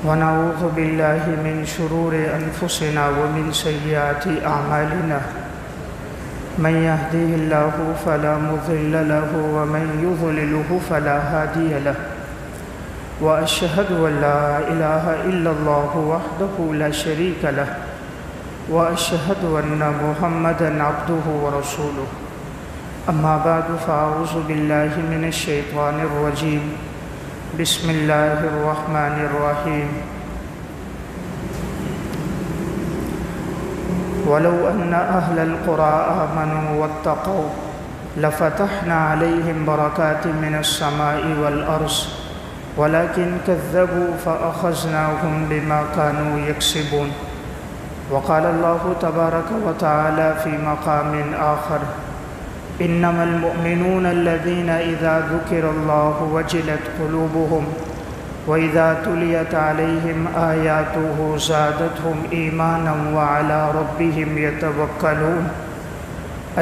ونعوذ بالله من شرور أنفسنا ومن سيئات أعمالنا من يهده الله فلا مضل له ومن يضلله فلا هادي له وأشهد أن لا إله إلا الله وحده لا شريك له وأشهد أن محمدًا عبده ورسوله أما بعد فأعوذ بالله من الشيطان الرجيم بسم الله الرحمن الرحيم ولو أن أهل القرى آمنوا واتقوا لفتحنا عليهم بركات من السماء والأرض ولكن كذبوا فأخذناهم بما كانوا يكسبون وقال الله تبارك وتعالى في مقام آخر إنما المؤمنون الذين إذا ذكر الله وجلت قلوبهم وإذا تليت عليهم آياته زادتهم إيمانا وعلى ربهم يتوكلون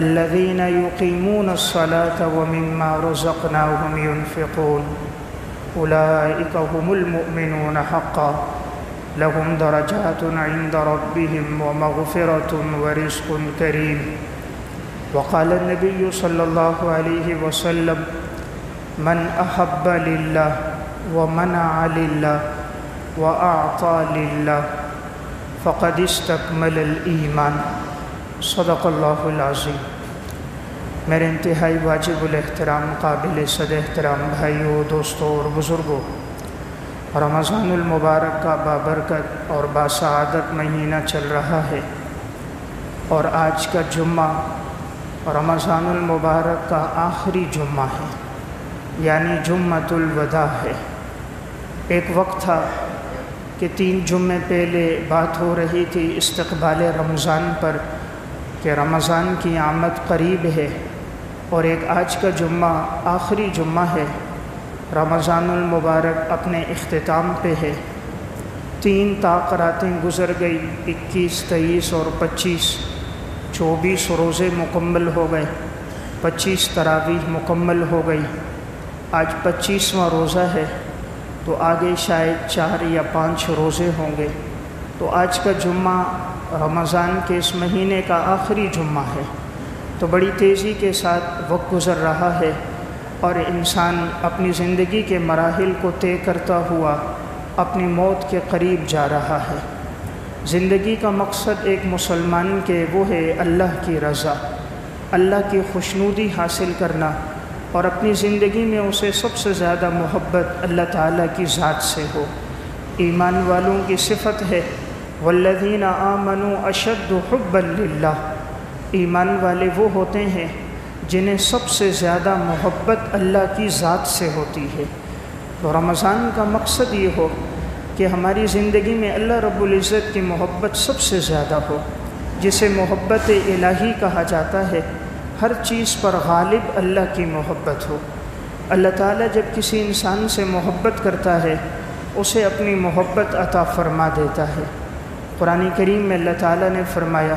الذين يقيمون الصلاة ومما رزقناهم ينفقون أولئك هم المؤمنون حقا لهم درجات عند ربهم ومغفرة ورزق كريم وقال النبي صلى الله عليه وسلم من أحب لله ومنع لله وأعطى لله فقد استكمل الإيمان صدق الله العظيم۔ میرے انتہائی واجب الاحترام قابل صد احترام بھائیوں، دوستوں اور بزرگوں، رمضان المبارک کا بابرکت اور باسعادت مہینہ چل رہا ہے اور آج کا جمعہ رمضان المبارک کا آخری جمعہ ہے، یعنی جمعۃ الوداع ہے۔ ایک وقت تھا کہ 3 جمعے پہلے بات ہو رہی تھی استقبال رمضان پر کہ رمضان کی آمد قریب ہے، اور ایک آج کا جمعہ آخری جمعہ ہے، رمضان المبارک اپنے اختتام پہ ہے۔ 3 طاق راتیں گزر گئی، 21، 23 اور 25، 24 روزے مکمل ہو گئے، 25 تراویح مکمل ہو گئی، آج 25واں روزہ ہے، تو آگے شاید 4 یا 5 روزے ہوں گے۔ تو آج کا جمعہ رمضان کے اس مہینے کا آخری جمعہ ہے، تو بڑی تیزی کے ساتھ وقت گزر رہا ہے اور انسان اپنی زندگی کے مراحل کو طے کرتا ہوا اپنی موت کے قریب جا رہا ہے۔ زندگی کا مقصد ایک مسلمان کے وہ ہے اللہ کی رضا، اللہ کی خوشنودی حاصل کرنا، اور اپنی زندگی میں اسے سب سے زیادہ محبت اللہ تعالیٰ کی ذات سے ہو۔ ایمان والوں کی صفت ہے والذین آمنوا اشد حبا للہ، ایمان والے وہ ہوتے ہیں جنہیں سب سے زیادہ محبت اللہ کی ذات سے ہوتی ہے۔ تو رمضان کا مقصد یہ ہو کہ ہماری زندگی میں اللہ رب العزت کی محبت سب سے زیادہ ہو، جسے محبت الہی کہا جاتا ہے۔ ہر چیز پر غالب اللہ کی محبت ہو۔ اللہ تعالیٰ جب کسی انسان سے محبت کرتا ہے اسے اپنی محبت عطا فرما دیتا ہے۔ قرآن کریم میں اللہ تعالیٰ نے فرمایا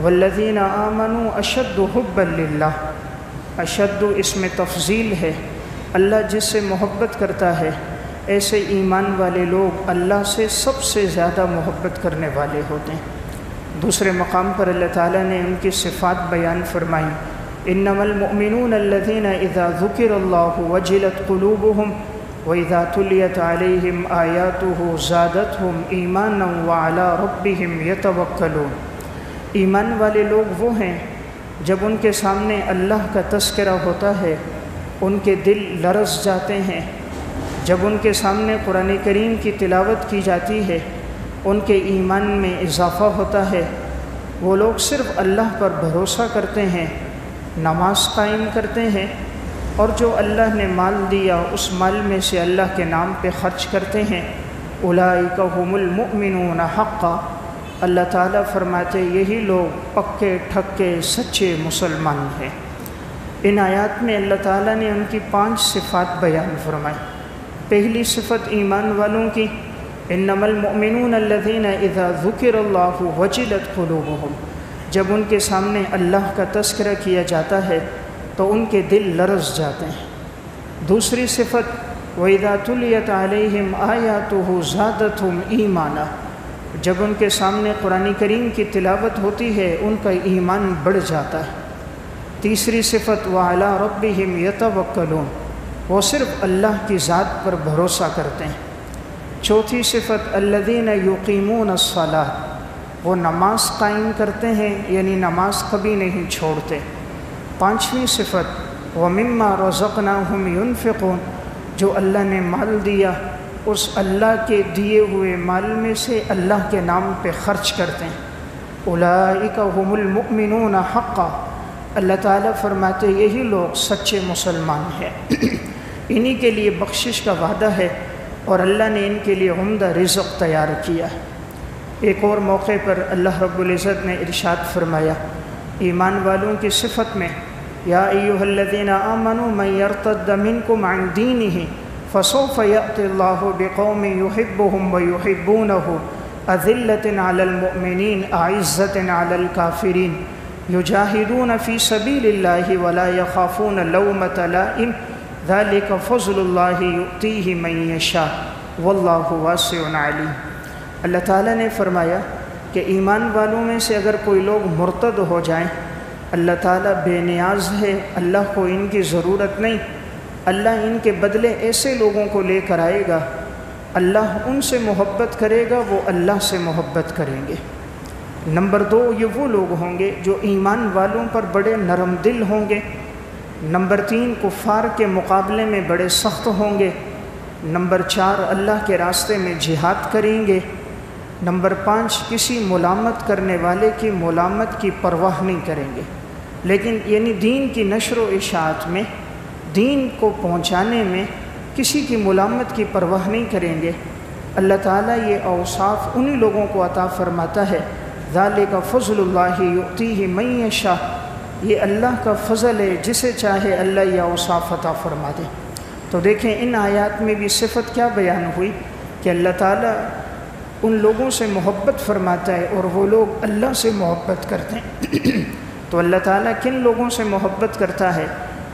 والذین آمنوا اشد حبا للہ، اشد اس میں تفضیل ہے، اللہ جس سے محبت کرتا ہے ایسے ایمان والے لوگ اللہ سے سب سے زیادہ محبت کرنے والے ہوتے ہیں۔ دوسرے مقام پر اللہ تعالیٰ نے ان کی صفات بیان فرمائی انما المؤمنون الذین اذا ذکر اللہ وجلت قلوبهم وَإِذَا تُلِيَتْ عَلَيْهِمْ آيَاتُهُ زَادَتْهُمْ إِيمَانًا وَعَلَىٰ رَبِّهِمْ يَتَوَكَّلُونَ۔ ایمان والے لوگ وہ ہیں جب ان کے سامنے اللہ کا تذکرہ ہوتا ہے ان کے دل لرز جاتے ہیں، جب ان کے سامنے قرآن کریم کی تلاوت کی جاتی ہے ان کے ایمان میں اضافہ ہوتا ہے، وہ لوگ صرف اللہ پر بھروسہ کرتے ہیں، نماز قائم کرتے ہیں، اور جو اللہ نے مال دیا اس مال میں سے اللہ کے نام پہ خرچ کرتے ہیں۔ اولئک هم المؤمنون حقا، اللہ تعالیٰ فرماتے یہی لوگ پکے ٹھکے سچے مسلمان ہیں۔ ان آیات میں اللہ تعالیٰ نے ان کی 5 صفات بیان فرمائی۔ پہلی صفت ایمان والوں کی انما المؤمنون الذین اذا ذکر اللہ وجلت قلوبهم، جب ان کے سامنے اللہ کا تذکرہ کیا جاتا ہے تو ان کے دل لرز جاتے ہیں۔ دوسری صفت وَإِذَا تُلِيَتْ عَلَيْهِمْ آيَاتُهُ زَادَتْهُمْ ایمانا، جب ان کے سامنے قرآن کریم کی تلاوت ہوتی ہے ان کا ایمان بڑھ جاتا ہے۔ تیسری صفت وَعَلَىٰ رَبِّهِمْ يَتَوَكَّلُونَ، وہ صرف اللہ کی ذات پر بھروسہ کرتے ہیں۔ چوتھی صفت الَّذِينَ يُقِيمُونَ الصَّلَاةَ، وہ نماز قائم کرتے ہیں، یعنی نماز کبھی نہیں چھوڑتے۔ پانچویں صفت وَمِمَّا رَزَقْنَاهُمْ يُنْفِقُونَ، جو اللہ نے مال دیا اس اللہ کے دیے ہوئے مال میں سے اللہ کے نام پہ خرچ کرتے ہیں۔ اولئک هم المؤمنون حقا، اللہ تعالیٰ فرماتے یہی لوگ سچے مسلمان ہیں، انہی کے لیے بخشش کا وعدہ ہے اور اللہ نے ان کے لیے عمدہ رزق تیار کیا ہے۔ ایک اور موقع پر اللہ رب العزت نے ارشاد فرمایا ایمان والوں کی صفت میں، یا ایھا الذین آمنوا من یرتد منکم عن دینہ فسوف یأتی اللہ بقوم یحبهم ویحبونہ اذلۃ علی المؤمنین اعزۃ علی الکافرین یجاہدون فی سبیل اللہ ولا یخافون لومۃ لائم ذلک فضل اللہ یؤتیہ من یشاء واللہ واسع علیم۔ اللہ تعالیٰ نے فرمایا کہ ایمان والوں میں سے اگر کوئی لوگ مرتد ہو جائیں، اللہ تعالیٰ بے نیاز ہے، اللہ کو ان کی ضرورت نہیں، اللہ ان کے بدلے ایسے لوگوں کو لے کر آئے گا، اللہ ان سے محبت کرے گا، وہ اللہ سے محبت کریں گے۔ نمبر 2، یہ وہ لوگ ہوں گے جو ایمان والوں پر بڑے نرم دل ہوں گے۔ نمبر 3، کفار کے مقابلے میں بڑے سخت ہوں گے۔ نمبر 4، اللہ کے راستے میں جہاد کریں گے۔ نمبر 5، کسی ملامت کرنے والے کی ملامت کی پرواہ نہیں کریں گے، لیکن یعنی دین کی نشر و اشاعت میں، دین کو پہنچانے میں کسی کی ملامت کی پرواہ نہیں کریں گے۔ اللہ تعالیٰ یہ اوصاف انہی لوگوں کو عطا فرماتا ہے، ذالک فضل اللہ یؤتیہ من یشاء، یہ اللہ کا فضل ہے، جسے چاہے اللہ یہ اوصاف عطا فرما دے۔ تو دیکھیں ان آیات میں بھی صفت کیا بیان ہوئی کہ اللہ تعالیٰ ان لوگوں سے محبت فرماتا ہے اور وہ لوگ اللہ سے محبت کرتے ہیں۔ تو اللہ تعالیٰ کن لوگوں سے محبت کرتا ہے؟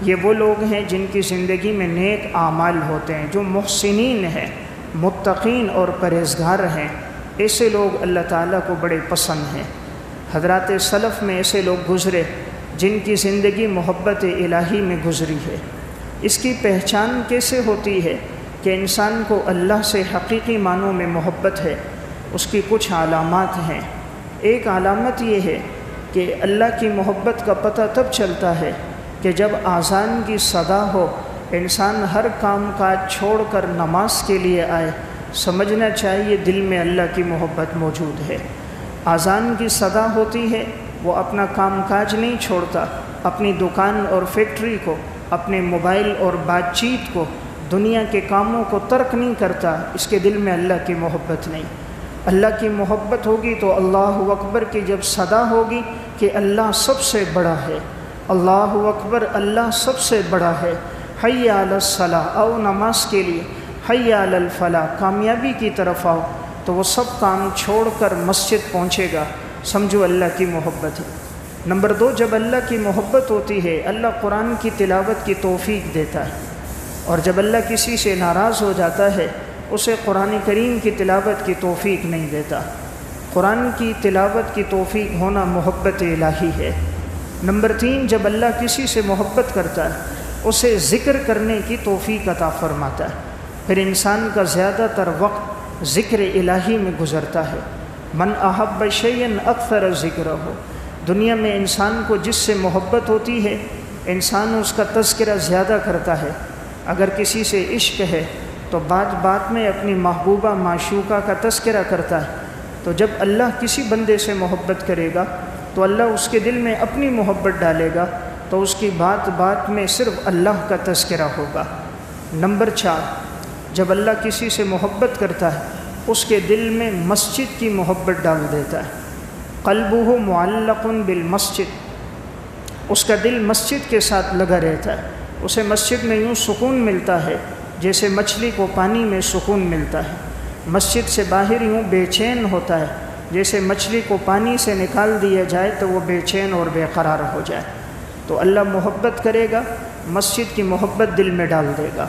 یہ وہ لوگ ہیں جن کی زندگی میں نیک اعمال ہوتے ہیں، جو محسنین ہیں، متقین اور پرہیزگار ہیں، ایسے لوگ اللہ تعالیٰ کو بڑے پسند ہیں۔ حضرات سلف میں ایسے لوگ گزرے جن کی زندگی محبت الہی میں گزری ہے۔ اس کی پہچان کیسے ہوتی ہے کہ انسان کو اللہ سے حقیقی معنوں میں محبت ہے؟ اس کی کچھ علامات ہیں۔ ایک علامت یہ ہے کہ اللہ کی محبت کا پتہ تب چلتا ہے کہ جب اذان کی صدا ہو، انسان ہر کام کاج چھوڑ کر نماز کے لیے آئے، سمجھنا چاہیے دل میں اللہ کی محبت موجود ہے۔ اذان کی صدا ہوتی ہے، وہ اپنا کام کاج نہیں چھوڑتا، اپنی دکان اور فیکٹری کو، اپنے موبائل اور بات چیت کو، دنیا کے کاموں کو ترک نہیں کرتا، اس کے دل میں اللہ کی محبت نہیں۔ اللہ کی محبت ہوگی تو اللہ اکبر کی جب صدا ہوگی کہ اللہ سب سے بڑا ہے، اللہ اکبر، اللہ سب سے بڑا ہے، حی علی الصلاۃ، آؤ نماز کے لیے، حی علی الفلاح، کامیابی کی طرف آؤ، تو وہ سب کام چھوڑ کر مسجد پہنچے گا، سمجھو اللہ کی محبت ہے۔ نمبر 2، جب اللہ کی محبت ہوتی ہے اللہ قرآن کی تلاوت کی توفیق دیتا ہے، اور جب اللہ کسی سے ناراض ہو جاتا ہے اسے قرآن کریم کی تلاوت کی توفیق نہیں دیتا۔ قرآن کی تلاوت کی توفیق ہونا محبت الہی ہے۔ نمبر 3، جب اللہ کسی سے محبت کرتا ہے اسے ذکر کرنے کی توفیق عطا فرماتا ہے، پھر انسان کا زیادہ تر وقت ذکر الہی میں گزرتا ہے۔ من احب شیئا اکثر ذکرہ، دنیا میں انسان کو جس سے محبت ہوتی ہے انسان اس کا تذکرہ زیادہ کرتا ہے۔ اگر کسی سے عشق ہے تو بات بات میں اپنی محبوبہ معشوقہ کا تذکرہ کرتا ہے، تو جب اللہ کسی بندے سے محبت کرے گا تو اللہ اس کے دل میں اپنی محبت ڈالے گا، تو اس کی بات بات میں صرف اللہ کا تذکرہ ہوگا۔ نمبر 4، جب اللہ کسی سے محبت کرتا ہے اس کے دل میں مسجد کی محبت ڈال دیتا ہے۔ قلبہ معلق بالمسجد، اس کا دل مسجد کے ساتھ لگا رہتا ہے، اسے مسجد میں یوں سکون ملتا ہے جیسے مچھلی کو پانی میں سکون ملتا ہے۔ مسجد سے باہر یوں بے چین ہوتا ہے جیسے مچھلی کو پانی سے نکال دیا جائے تو وہ بے چین اور بے قرار ہو جائے۔ تو اللہ محبت کرے گا، مسجد کی محبت دل میں ڈال دے گا۔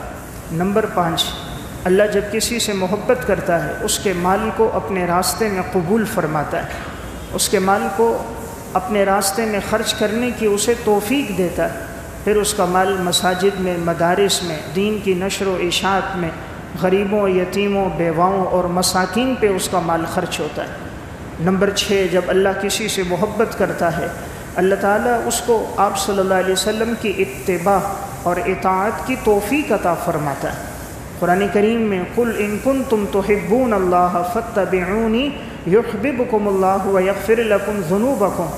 نمبر 5، اللہ جب کسی سے محبت کرتا ہے اس کے مال کو اپنے راستے میں قبول فرماتا ہے، اس کے مال کو اپنے راستے میں خرچ کرنے کی اسے توفیق دیتا ہے، پھر اس کا مال مساجد میں، مدارس میں، دین کی نشر و اشاعت میں، غریبوں، یتیموں، بیواؤں اور مساکین پہ اس کا مال خرچ ہوتا ہے۔ نمبر 6، جب اللہ کسی سے محبت کرتا ہے اللہ تعالیٰ اس کو آپ صلی اللہ علیہ وسلم کی اتباع اور اطاعت کی توفیق عطا فرماتا ہے۔ قرآن کریم میں قُلْ إِن كُنتُمْ تُحِبُّونَ اللَّهَ فَاتَّبِعُونِي يُحْبِبْكُمُ اللَّهُ وَيَغْفِرْ لَكُمْ ذُنُوبَكُمْ،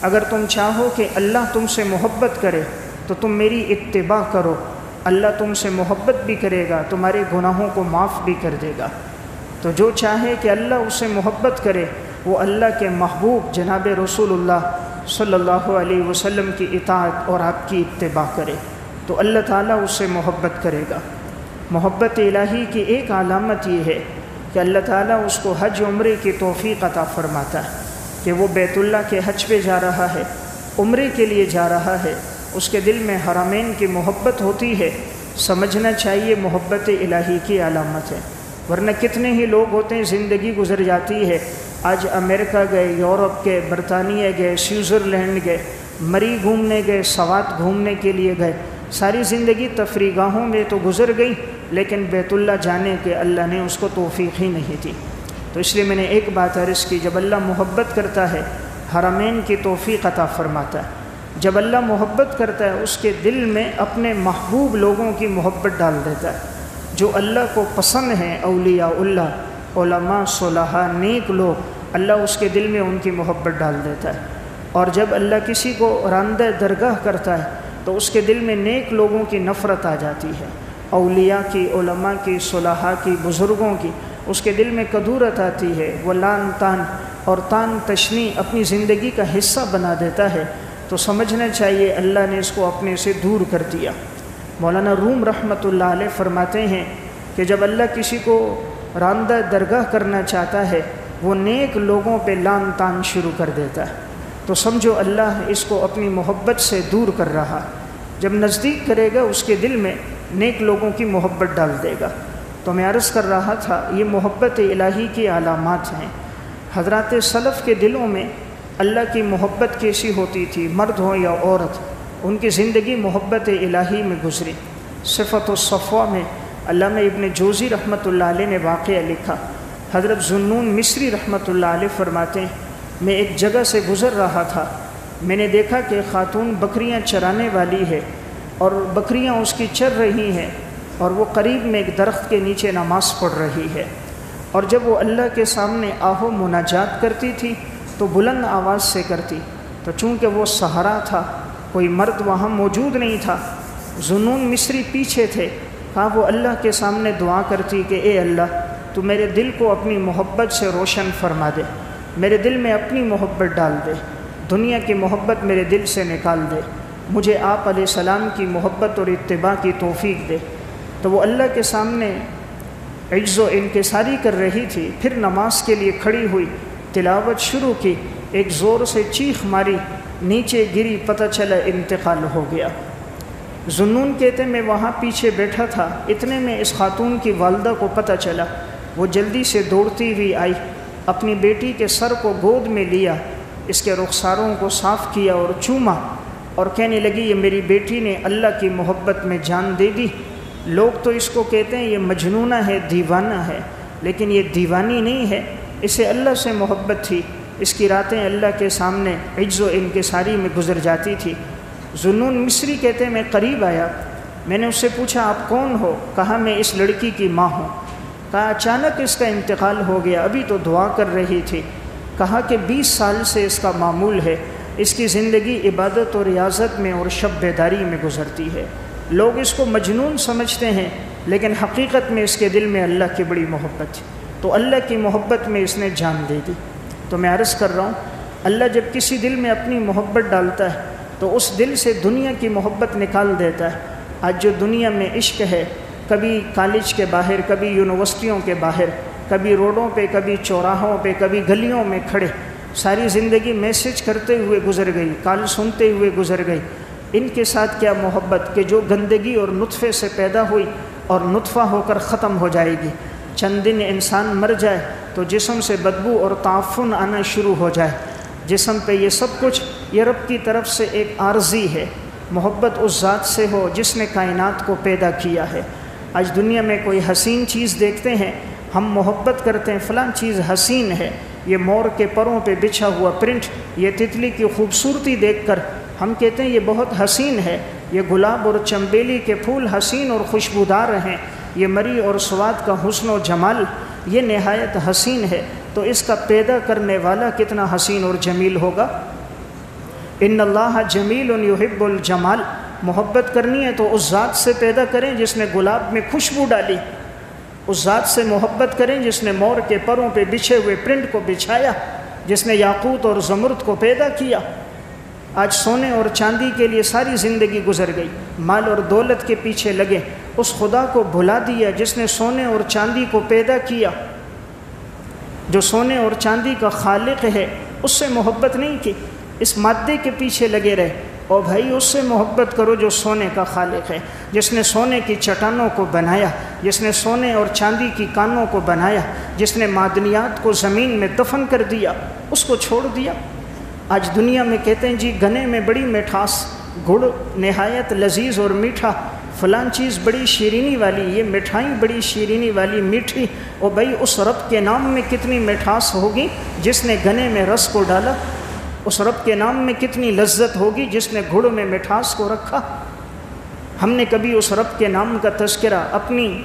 اگر تم چاہو کہ اللہ تم سے محبت کرے تو تم میری اتباع کرو، اللہ تم سے محبت بھی کرے گا، تمہارے گناہوں کو معاف بھی کر دے گا۔ تو جو چاہے کہ اللہ اس سے محبت کرے وہ اللہ کے محبوب جناب رسول اللہ صلی اللہ علیہ وسلم کی اطاعت اور آپ کی اتباع کرے تو اللہ تعالیٰ اس سے محبت کرے گا۔ محبت الہی کی ایک علامت یہ ہے کہ اللہ تعالیٰ اس کو حج عمرے کی توفیق عطا فرماتا ہے کہ وہ بیت اللہ کے حج پہ جا رہا ہے، عمرے کے لیے جا رہا ہے، اس کے دل میں حرمین کی محبت ہوتی ہے، سمجھنا چاہیے محبت الہی کی علامت ہے۔ ورنہ کتنے ہی لوگ ہوتے ہیں زندگی گزر جاتی ہے، آج امریکہ گئے، یورپ گئے، برطانیہ گئے، سوئٹزرلینڈ گئے، مری گھومنے گئے، سوات گھومنے کے لیے گئے، ساری زندگی تفریح گاہوں میں تو گزر گئی لیکن بیت اللہ جانے کے اللہ نے اس کو توفیق ہی نہیں دی۔ تو اس لیے میں نے ایک بات عرض کی، جب اللہ محبت کرتا ہے حرمین کی توفیق عطا فرماتا ہے، جب اللہ محبت کرتا ہے اس کے دل میں اپنے محبوب لوگوں کی محبت ڈال دیتا ہے، جو اللہ کو پسند ہیں، اولیاء اللہ، علماء، صلحاء، نیک لوگ، اللہ اس کے دل میں ان کی محبت ڈال دیتا ہے۔ اور جب اللہ کسی کو راندہ درگاہ کرتا ہے تو اس کے دل میں نیک لوگوں کی نفرت آ جاتی ہے، اولیاء کی، علماء کی، صلحاء کی، بزرگوں کی، اس کے دل میں کدورت آتی ہے، وہ لان تان اور تان تشنی اپنی زندگی کا حصہ بنا دیتا ہے، تو سمجھنا چاہیے اللہ نے اس کو اپنے سے دور کر دیا۔ مولانا روم رحمۃ اللہ علیہ فرماتے ہیں کہ جب اللہ کسی کو راندہ درگاہ کرنا چاہتا ہے وہ نیک لوگوں پہ لان تان شروع کر دیتا ہے، تو سمجھو اللہ اس کو اپنی محبت سے دور کر رہا، جب نزدیک کرے گا اس کے دل میں نیک لوگوں کی محبت ڈال دے گا۔ تو میں عرض کر رہا تھا یہ محبت الہی کی علامات ہیں۔ حضرات سلف کے دلوں میں اللہ کی محبت کیسی ہوتی تھی، مرد ہو یا عورت، ان کی زندگی محبت الہی میں گزری۔ صفت الصفوہ میں علامہ ابن جوزی رحمۃ اللہ علیہ نے واقعہ لکھا، حضرت ذوالنون مصری رحمۃ اللہ علیہ فرماتے ہیں میں ایک جگہ سے گزر رہا تھا، میں نے دیکھا کہ خاتون بکریاں چرانے والی ہے اور بکریاں اس کی چر رہی ہیں اور وہ قریب میں ایک درخت کے نیچے نماز پڑھ رہی ہے، اور جب وہ اللہ کے سامنے آہو مناجات کرتی تھی تو بلند آواز سے کرتی، تو چونکہ وہ صحرا تھا، کوئی مرد وہاں موجود نہیں تھا، ذوالنون مصری پیچھے تھے، کہا وہ اللہ کے سامنے دعا کرتی کہ اے اللہ تو میرے دل کو اپنی محبت سے روشن فرما دے، میرے دل میں اپنی محبت ڈال دے، دنیا کی محبت میرے دل سے نکال دے، مجھے آپ علیہ السلام کی محبت اور اتباع کی توفیق دے۔ تو وہ اللہ کے سامنے عجز و انکساری کر رہی تھی، پھر نماز کے لیے کھڑی ہوئی، تلاوت شروع کی، ایک زور سے چیخ ماری، نیچے گری، پتہ چلا انتقال ہو گیا۔ ذوالنون کہتے میں وہاں پیچھے بیٹھا تھا، اتنے میں اس خاتون کی والدہ کو پتہ چلا، وہ جلدی سے دوڑتی ہوئی آئی، اپنی بیٹی کے سر کو گود میں لیا، اس کے رخساروں کو صاف کیا اور چوما، اور کہنے لگی یہ میری بیٹی نے اللہ کی محبت میں جان دے دی۔ لوگ تو اس کو کہتے ہیں یہ مجنونہ ہے، دیوانہ ہے، لیکن یہ دیوانی نہیں ہے، اسے اللہ سے محبت تھی، اس کی راتیں اللہ کے سامنے عجز و انکساری میں گزر جاتی تھی۔ ذوالنون مصری کہتے میں قریب آیا، میں نے اس سے پوچھا آپ کون ہو؟ کہا میں اس لڑکی کی ماں ہوں۔ کہا اچانک اس کا انتقال ہو گیا، ابھی تو دعا کر رہی تھی۔ کہا کہ 20 سال سے اس کا معمول ہے، اس کی زندگی عبادت اور ریاضت میں اور شب بیداری میں گزرتی ہے، لوگ اس کو مجنون سمجھتے ہیں لیکن حقیقت میں اس کے دل میں اللہ کی بڑی محبت ہے، تو اللہ کی محبت میں اس نے جان دے دی۔ تو میں عرض کر رہا ہوں اللہ جب کسی دل میں اپنی محبت ڈالتا ہے تو اس دل سے دنیا کی محبت نکال دیتا ہے۔ آج جو دنیا میں عشق ہے، کبھی کالج کے باہر، کبھی یونیورسٹیوں کے باہر، کبھی روڈوں پہ، کبھی چوراہوں پہ، کبھی گلیوں میں کھڑے، ساری زندگی میسج کرتے ہوئے گزر گئی، کال سنتے ہوئے گزر گئی۔ ان کے ساتھ کیا محبت کہ جو گندگی اور نطفے سے پیدا ہوئی اور نطفہ ہو کر ختم ہو جائے گی۔ چند دن انسان مر جائے تو جسم سے بدبو اور تعفن آنا شروع ہو جائے۔ جسم پہ یہ سب کچھ یہ رب کی طرف سے ایک عارضی ہے۔ محبت اس ذات سے ہو جس نے کائنات کو پیدا کیا ہے۔ آج دنیا میں کوئی حسین چیز دیکھتے ہیں، ہم محبت کرتے ہیں فلاں چیز حسین ہے، یہ مور کے پروں پہ بچھا ہوا پرنٹ، یہ تتلی کی خوبصورتی دیکھ کر ہم کہتے ہیں یہ بہت حسین ہے، یہ گلاب اور چنبیلی کے پھول حسین اور خوشبودار ہیں، یہ مری اور سواد کا حسن و جمال یہ نہایت حسین ہے، تو اس کا پیدا کرنے والا کتنا حسین اور جمیل ہوگا۔ ان اللہ جمیل یحب الجمال، محبت کرنی ہے تو اس ذات سے پیدا کریں جس نے گلاب میں خوشبو ڈالی، اس ذات سے محبت کریں جس نے مور کے پروں پہ بچھے ہوئے پرنٹ کو بچھایا، جس نے یاقوت اور زمرد کو پیدا کیا۔ آج سونے اور چاندی کے لیے ساری زندگی گزر گئی، مال اور دولت کے پیچھے لگے، اس خدا کو بھلا دیا جس نے سونے اور چاندی کو پیدا کیا۔ جو سونے اور چاندی کا خالق ہے اس سے محبت نہیں کی، اس مادے کے پیچھے لگے رہے۔ اور بھائی اس سے محبت کرو جو سونے کا خالق ہے، جس نے سونے کی چٹانوں کو بنایا، جس نے سونے اور چاندی کی کانوں کو بنایا، جس نے معدنیات کو زمین میں دفن کر دیا، اس کو چھوڑ دیا۔ آج دنیا میں کہتے ہیں جی گنے میں بڑی مٹھاس، گڑ نہایت لذیذ اور میٹھا، فلاں چیز بڑی شیرینی والی، یہ مٹھائی بڑی شیرینی والی میٹھی۔ اور بھائی اس رب کے نام میں کتنی مٹھاس ہوگی جس نے گنے میں رس کو ڈالا، اس رب کے نام میں کتنی لذت ہوگی جس نے گڑ میں مٹھاس کو رکھا۔ ہم نے کبھی اس رب کے نام کا تذکرہ اپنی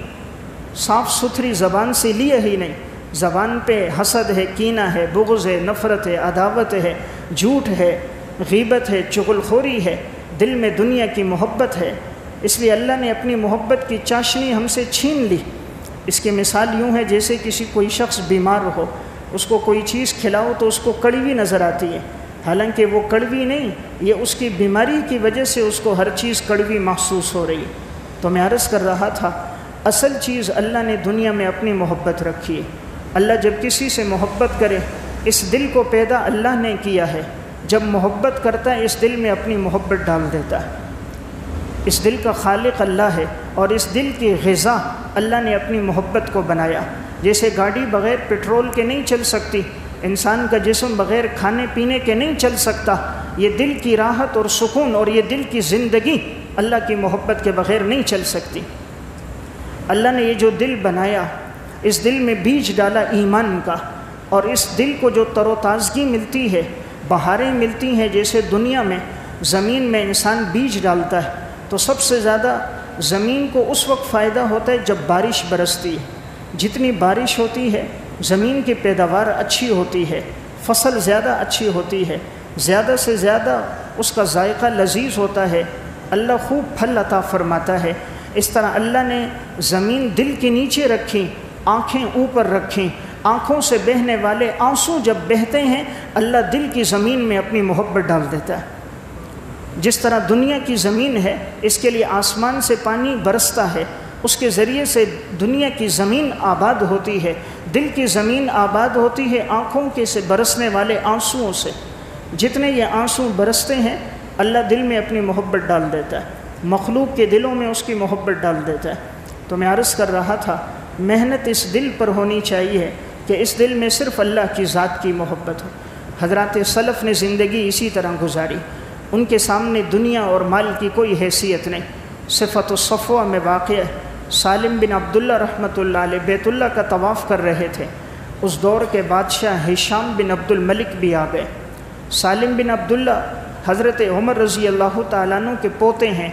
صاف ستھری زبان سے لیا ہی نہیں۔ زبان پہ حسد ہے، کینہ ہے، بغض ہے، نفرت ہے، عداوت ہے، جھوٹ ہے، غیبت ہے، چغل خوری ہے، دل میں دنیا کی محبت ہے۔ اس لیے اللہ نے اپنی محبت کی چاشنی ہم سے چھین لی۔ اس کی مثال یوں ہے جیسے کوئی شخص بیمار ہو، اس کو کوئی چیز کھلاؤ تو اس کو کڑوی نظر آتی ہے، حالانکہ وہ کڑوی نہیں، یہ اس کی بیماری کی وجہ سے اس کو ہر چیز کڑوی محسوس ہو رہی ہے۔ تو میں عرض کر رہا تھا اصل چیز اللہ نے دنیا میں اپنی محبت رکھی ہے۔ اللہ جب کسی سے محبت کرے، اس دل کو پیدا اللہ نے کیا ہے، جب محبت کرتا ہے اس دل میں اپنی محبت ڈال دیتا ہے۔ اس دل کا خالق اللہ ہے اور اس دل کی غذا اللہ نے اپنی محبت کو بنایا۔ جیسے گاڑی بغیر پیٹرول کے نہیں چل سکتی، انسان کا جسم بغیر کھانے پینے کے نہیں چل سکتا، یہ دل کی راحت اور سکون اور یہ دل کی زندگی اللہ کی محبت کے بغیر نہیں چل سکتی۔ اللہ نے یہ جو دل بنایا، اس دل میں بیج ڈالا ایمان کا، اور اس دل کو جو تر و تازگی ملتی ہے، بہاریں ملتی ہیں، جیسے دنیا میں زمین میں انسان بیج ڈالتا ہے تو سب سے زیادہ زمین کو اس وقت فائدہ ہوتا ہے جب بارش برستی ہے۔ جتنی بارش ہوتی ہے زمین کی پیداوار اچھی ہوتی ہے، فصل زیادہ اچھی ہوتی ہے، زیادہ سے زیادہ اس کا ذائقہ لذیذ ہوتا ہے، اللہ خوب پھل عطا فرماتا ہے۔ اس طرح اللہ نے زمین دل کے نیچے رکھی، آنکھیں اوپر رکھیں، آنکھوں سے بہنے والے آنسو جب بہتے ہیں اللہ دل کی زمین میں اپنی محبت ڈال دیتا ہے۔ جس طرح دنیا کی زمین ہے، اس کے لیے آسمان سے پانی برستا ہے، اس کے ذریعے سے دنیا کی زمین آباد ہوتی ہے، دل کی زمین آباد ہوتی ہے آنکھوں کے سے برسنے والے آنسوؤں سے۔ جتنے یہ آنسو برستے ہیں اللہ دل میں اپنی محبت ڈال دیتا ہے، مخلوق کے دلوں میں اس کی محبت ڈال دیتا ہے۔ تو میں عرض کر رہا تھا محنت اس دل پر ہونی چاہیے کہ اس دل میں صرف اللہ کی ذات کی محبت ہو۔ حضرات سلف نے زندگی اسی طرح گزاری، ان کے سامنے دنیا اور مال کی کوئی حیثیت نہیں۔ صفت الصفوہ میں واقع ہے، سالم بن عبداللہ رحمۃ اللہ علیہ بیت اللہ کا طواف کر رہے تھے، اس دور کے بادشاہ ہشام بن عبد الملک بھی آ گئے۔ سالم بن عبداللہ حضرت عمر رضی اللہ تعالیٰ عنہ کے پوتے ہیں،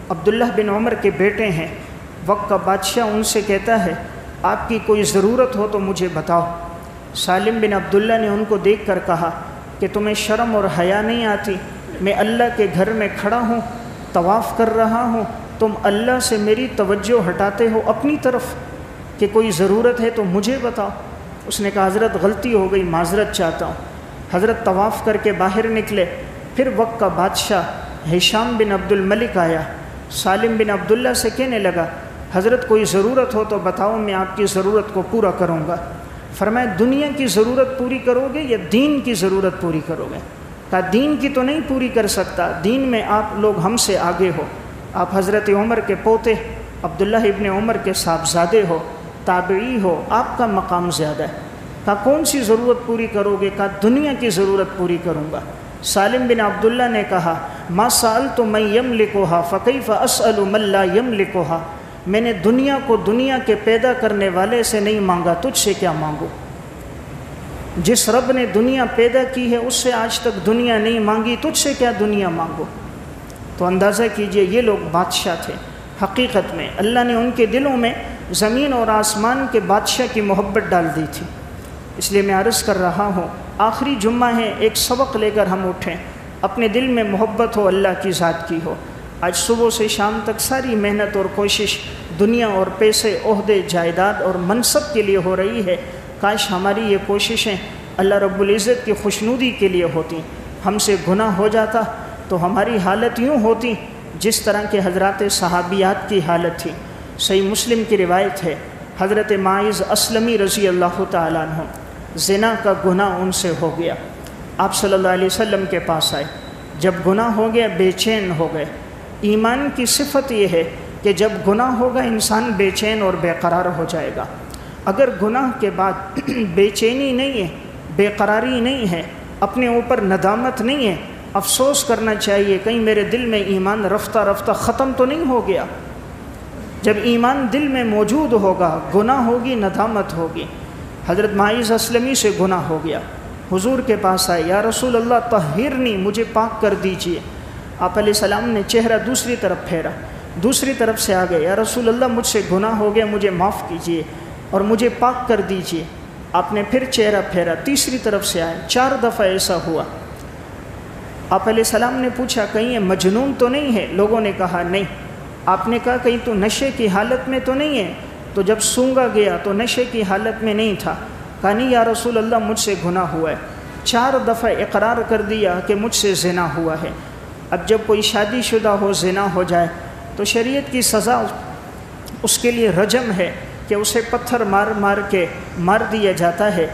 عبداللہ بن عمر کے بیٹے ہیں۔ وقت کا بادشاہ ان سے کہتا ہے آپ کی کوئی ضرورت ہو تو مجھے بتاؤ۔ سالم بن عبداللہ نے ان کو دیکھ کر کہا کہ تمہیں شرم اور حیا نہیں آتی؟ میں اللہ کے گھر میں کھڑا ہوں، طواف کر رہا ہوں، تم اللہ سے میری توجہ ہٹاتے ہو اپنی طرف کہ کوئی ضرورت ہے تو مجھے بتاؤ۔ اس نے کہا حضرت غلطی ہو گئی، معذرت چاہتا ہوں۔ حضرت طواف کر کے باہر نکلے، پھر وقت کا بادشاہ ہشام بن عبد الملک آیا، سالم بن عبداللہ سے کہنے لگا حضرت کوئی ضرورت ہو تو بتاؤ، میں آپ کی ضرورت کو پورا کروں گا۔ فرمایا دنیا کی ضرورت پوری کرو گے یا دین کی ضرورت پوری کرو گے؟ کہا دین کی تو نہیں پوری کر سکتا، دین میں آپ لوگ ہم سے آگے ہو، آپ حضرت عمر کے پوتے، عبداللہ ابن عمر کے صاحبزادے ہو، تابعی ہو، آپ کا مقام زیادہ ہے۔ کہا کون سی ضرورت پوری کرو گے؟ کہا دنیا کی ضرورت پوری کروں گا۔ سالم بن عبداللہ نے کہا ما سألت من یملکها فکیف اسأل من لا یملکها، میں نے دنیا کو دنیا کے پیدا کرنے والے سے نہیں مانگا، تجھ سے کیا مانگوں؟ جس رب نے دنیا پیدا کی ہے اس سے آج تک دنیا نہیں مانگی، تجھ سے کیا دنیا مانگو؟ تو اندازہ کیجئے یہ لوگ بادشاہ تھے، حقیقت میں اللہ نے ان کے دلوں میں زمین اور آسمان کے بادشاہ کی محبت ڈال دی تھی۔ اس لیے میں عرض کر رہا ہوں آخری جمعہ ہے، ایک سبق لے کر ہم اٹھیں، اپنے دل میں محبت ہو، اللہ کی ذات کی ہو۔ آج صبح سے شام تک ساری محنت اور کوشش دنیا اور پیسے، عہدے، جائیداد اور منصب کے لیے ہو رہی ہے۔ کاش ہماری یہ کوششیں اللہ رب العزت کی خوشنودی کے لیے ہوتی۔ ہم سے گناہ ہو جاتا تو ہماری حالت یوں ہوتی جس طرح کے حضرات صحابیات کی حالت تھی۔ صحیح مسلم کی روایت ہے، حضرت معاذ اسلمی رضی اللہ تعالیٰ عنہ، زنا کا گناہ ان سے ہو گیا۔ آپ صلی اللہ علیہ وسلم کے پاس آئے، جب گناہ ہو گیا بے چین ہو گئے۔ ایمان کی صفت یہ ہے کہ جب گناہ ہوگا انسان بے چین اور بے قرار ہو جائے گا۔ اگر گناہ کے بعد بے چینی نہیں ہے، بے قراری نہیں ہے، اپنے اوپر ندامت نہیں ہے، افسوس کرنا چاہیے کہیں میرے دل میں ایمان رفتہ رفتہ ختم تو نہیں ہو گیا۔ جب ایمان دل میں موجود ہوگا، گناہ ہوگی، ندامت ہوگی۔ حضرت معاذ اسلمی سے گناہ ہو گیا، حضور کے پاس آئے، یا رسول اللہ طہرنی، مجھے پاک کر دیجئے۔ آپ علیہ السلام نے چہرہ دوسری طرف پھیرا، دوسری طرف سے آ گئے، یا رسول اللہ مجھ سے گناہ ہو گیا، مجھے معاف کیجئے اور مجھے پاک کر دیجئے۔ آپ نے پھر چہرہ پھیرا، تیسری طرف سے آئے، 4 دفعہ ایسا ہوا۔ آپ علیہ السلام نے پوچھا کہیں یہ مجنون تو نہیں ہے؟ لوگوں نے کہا نہیں۔ آپ نے کہا کہیں تو نشے کی حالت میں تو نہیں ہے؟ تو جب سونگا گیا تو نشے کی حالت میں نہیں تھا۔ کہا نہیں یا رسول اللہ مجھ سے گناہ ہوا ہے۔ 4 دفعہ اقرار کر دیا کہ مجھ سے زنا ہوا ہے۔ اب جب کوئی شادی شدہ ہو زنا ہو جائے تو شریعت کی سزا اس کے لیے رجم ہے کہ اسے پتھر مار مار کے مار دیا جاتا ہے۔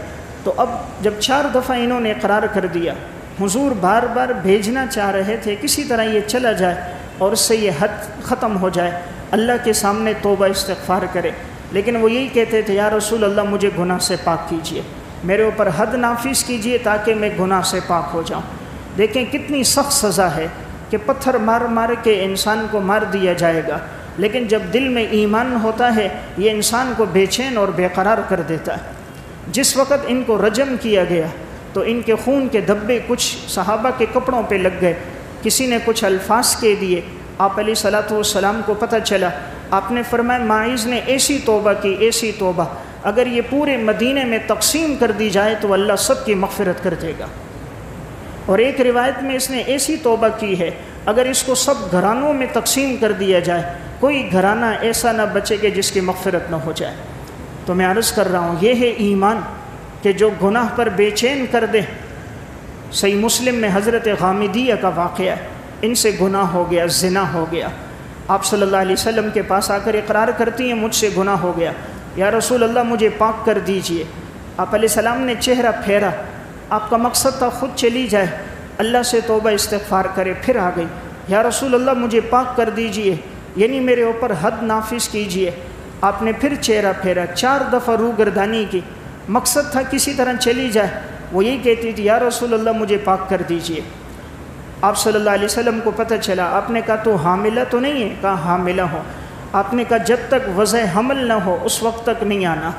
تو اب جب 4 دفعہ انہوں نے اقرار کر دیا، حضور بار بار بھیجنا چاہ رہے تھے کسی طرح یہ چلا جائے اور اس سے یہ حد ختم ہو جائے، اللہ کے سامنے توبہ استغفار کرے، لیکن وہ یہی کہتے تھے یا رسول اللہ مجھے گناہ سے پاک کیجئے، میرے اوپر حد نافذ کیجئے تاکہ میں گناہ سے پاک ہو جاؤں۔ دیکھیں کتنی سخت سزا ہے کہ پتھر مار مار کے انسان کو مار دیا جائے گا، لیکن جب دل میں ایمان ہوتا ہے یہ انسان کو بے چین اور بے قرار کر دیتا ہے۔ جس وقت ان کو رجم کیا گیا تو ان کے خون کے دھبے کچھ صحابہ کے کپڑوں پہ لگ گئے، کسی نے کچھ الفاظ کہہ دیے، آپ علیہ الصلوۃ والسلام کو پتہ چلا۔ آپ نے فرمایا معاذ نے ایسی توبہ کی، ایسی توبہ، اگر یہ پورے مدینے میں تقسیم کر دی جائے تو اللہ سب کی مغفرت کر دے گا۔ اور ایک روایت میں اس نے ایسی توبہ کی ہے اگر اس کو سب گھرانوں میں تقسیم کر دیا جائے کوئی گھرانہ ایسا نہ بچے کہ جس کی مغفرت نہ ہو جائے۔ تو میں عرض کر رہا ہوں یہ ہے ایمان کہ جو گناہ پر بے چین کر دے۔ صحیح مسلم میں حضرت غامدیہ کا واقعہ ہے، ان سے گناہ ہو گیا، زنا ہو گیا۔ آپ صلی اللہ علیہ وسلم کے پاس آ کر اقرار کرتی ہیں مجھ سے گناہ ہو گیا، یا رسول اللہ مجھے پاک کر دیجئے۔ آپ علیہ السلام نے چہرہ پھیرا، آپ کا مقصد تھا خود چلی جائے، اللہ سے توبہ استغفار کرے، پھر آ گئی، یا رسول اللہ مجھے پاک کر دیجئے، یعنی میرے اوپر حد نافذ کیجئے۔ آپ نے پھر چہرہ پھیرا، 4 دفعہ روح گردانی کی، مقصد تھا کسی طرح چلی جائے، وہ یہی کہتی تھی یا رسول اللہ مجھے پاک کر دیجئے۔ آپ صلی اللہ علیہ وسلم کو پتہ چلا، آپ نے کہا تو حاملہ تو نہیں ہے؟ کہا حاملہ ہو۔ آپ نے کہا جب تک وضع حمل نہ ہو اس وقت تک نہیں آنا۔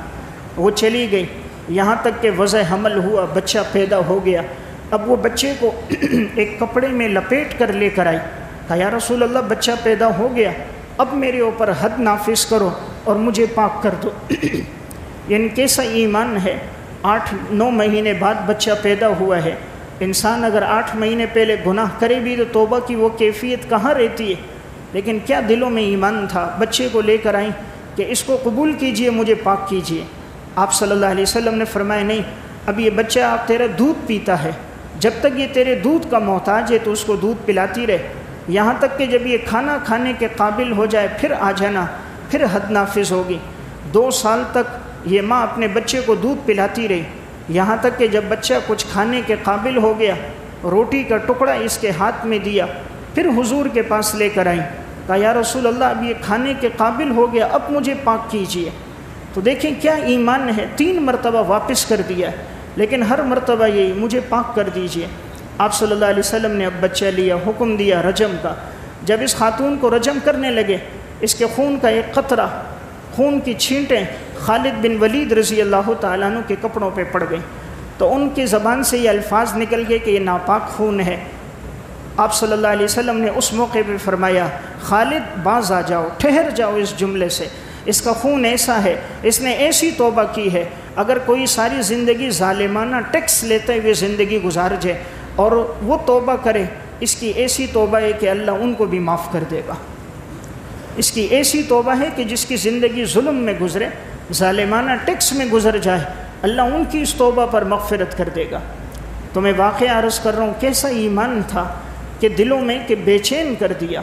وہ چلی گئی، یہاں تک کہ وضع حمل ہوا، بچہ پیدا ہو گیا۔ اب وہ بچے کو ایک کپڑے میں لپیٹ کر لے کر آئی، کہا یا رسول اللہ بچہ پیدا ہو گیا، اب میرے اوپر حد نافذ کرو اور مجھے پاک کر دو۔ یعنی کیسا ایمان ہے، 8-9 مہینے بعد بچہ پیدا ہوا ہے۔ انسان اگر 8 مہینے پہلے گناہ کرے بھی تو توبہ کی وہ کیفیت کہاں رہتی ہے، لیکن کیا دلوں میں ایمان تھا۔ بچے کو لے کر آئیں کہ اس کو قبول کیجئے، مجھے پاک کیجئے۔ آپ صلی اللہ علیہ وسلم نے فرمایا نہیں، اب یہ بچہ آپ تیرا دودھ پیتا ہے، جب تک یہ تیرے دودھ کا محتاج ہے تو اس کو دودھ پلاتی رہے، یہاں تک کہ جب یہ کھانا کھانے کے قابل ہو جائے پھر آ جانا، پھر حد نافذ ہوگی۔ 2 سال تک یہ ماں اپنے بچے کو دودھ پلاتی رہی، یہاں تک کہ جب بچہ کچھ کھانے کے قابل ہو گیا، روٹی کا ٹکڑا اس کے ہاتھ میں دیا، پھر حضور کے پاس لے کر آئیں۔ کہا یا رسول اللہ اب یہ کھانے کے قابل ہو گیا، اب مجھے پاک کیجیے۔ تو دیکھیں کیا ایمان ہے، 3 مرتبہ واپس کر دیا ہے، لیکن ہر مرتبہ یہی مجھے پاک کر دیجیے۔ آپ صلی اللہ علیہ وسلم نے اب بچہ لیا، حکم دیا رجم کا۔ جب اس خاتون کو رجم کرنے لگے، اس کے خون کا ایک قطرہ، خون کی چھینٹیں خالد بن ولید رضی اللہ تعالیٰ عنہ کے کپڑوں پہ پڑ گئیں، تو ان کی زبان سے یہ الفاظ نکل گئے کہ یہ ناپاک خون ہے۔ آپ صلی اللہ علیہ وسلم نے اس موقع پہ فرمایا خالد باز آ جاؤ، ٹھہر جاؤ اس جملے سے، اس کا خون ایسا ہے، اس نے ایسی توبہ کی ہے، اگر کوئی ساری زندگی ظالمانہ ٹیکس لیتے ہوئے زندگی گزار جائے اور وہ توبہ کرے، اس کی ایسی توبہ ہے کہ اللہ ان کو بھی معاف کر دے گا۔ اس کی ایسی توبہ ہے کہ جس کی زندگی ظلم میں گزرے، ظالمانہ ٹیکس میں گزر جائے، اللہ ان کی اس توبہ پر مغفرت کر دے گا۔ تو میں واقعہ عرض کر رہا ہوں کیسا ایمان تھا کہ دلوں میں کہ بے چین کر دیا۔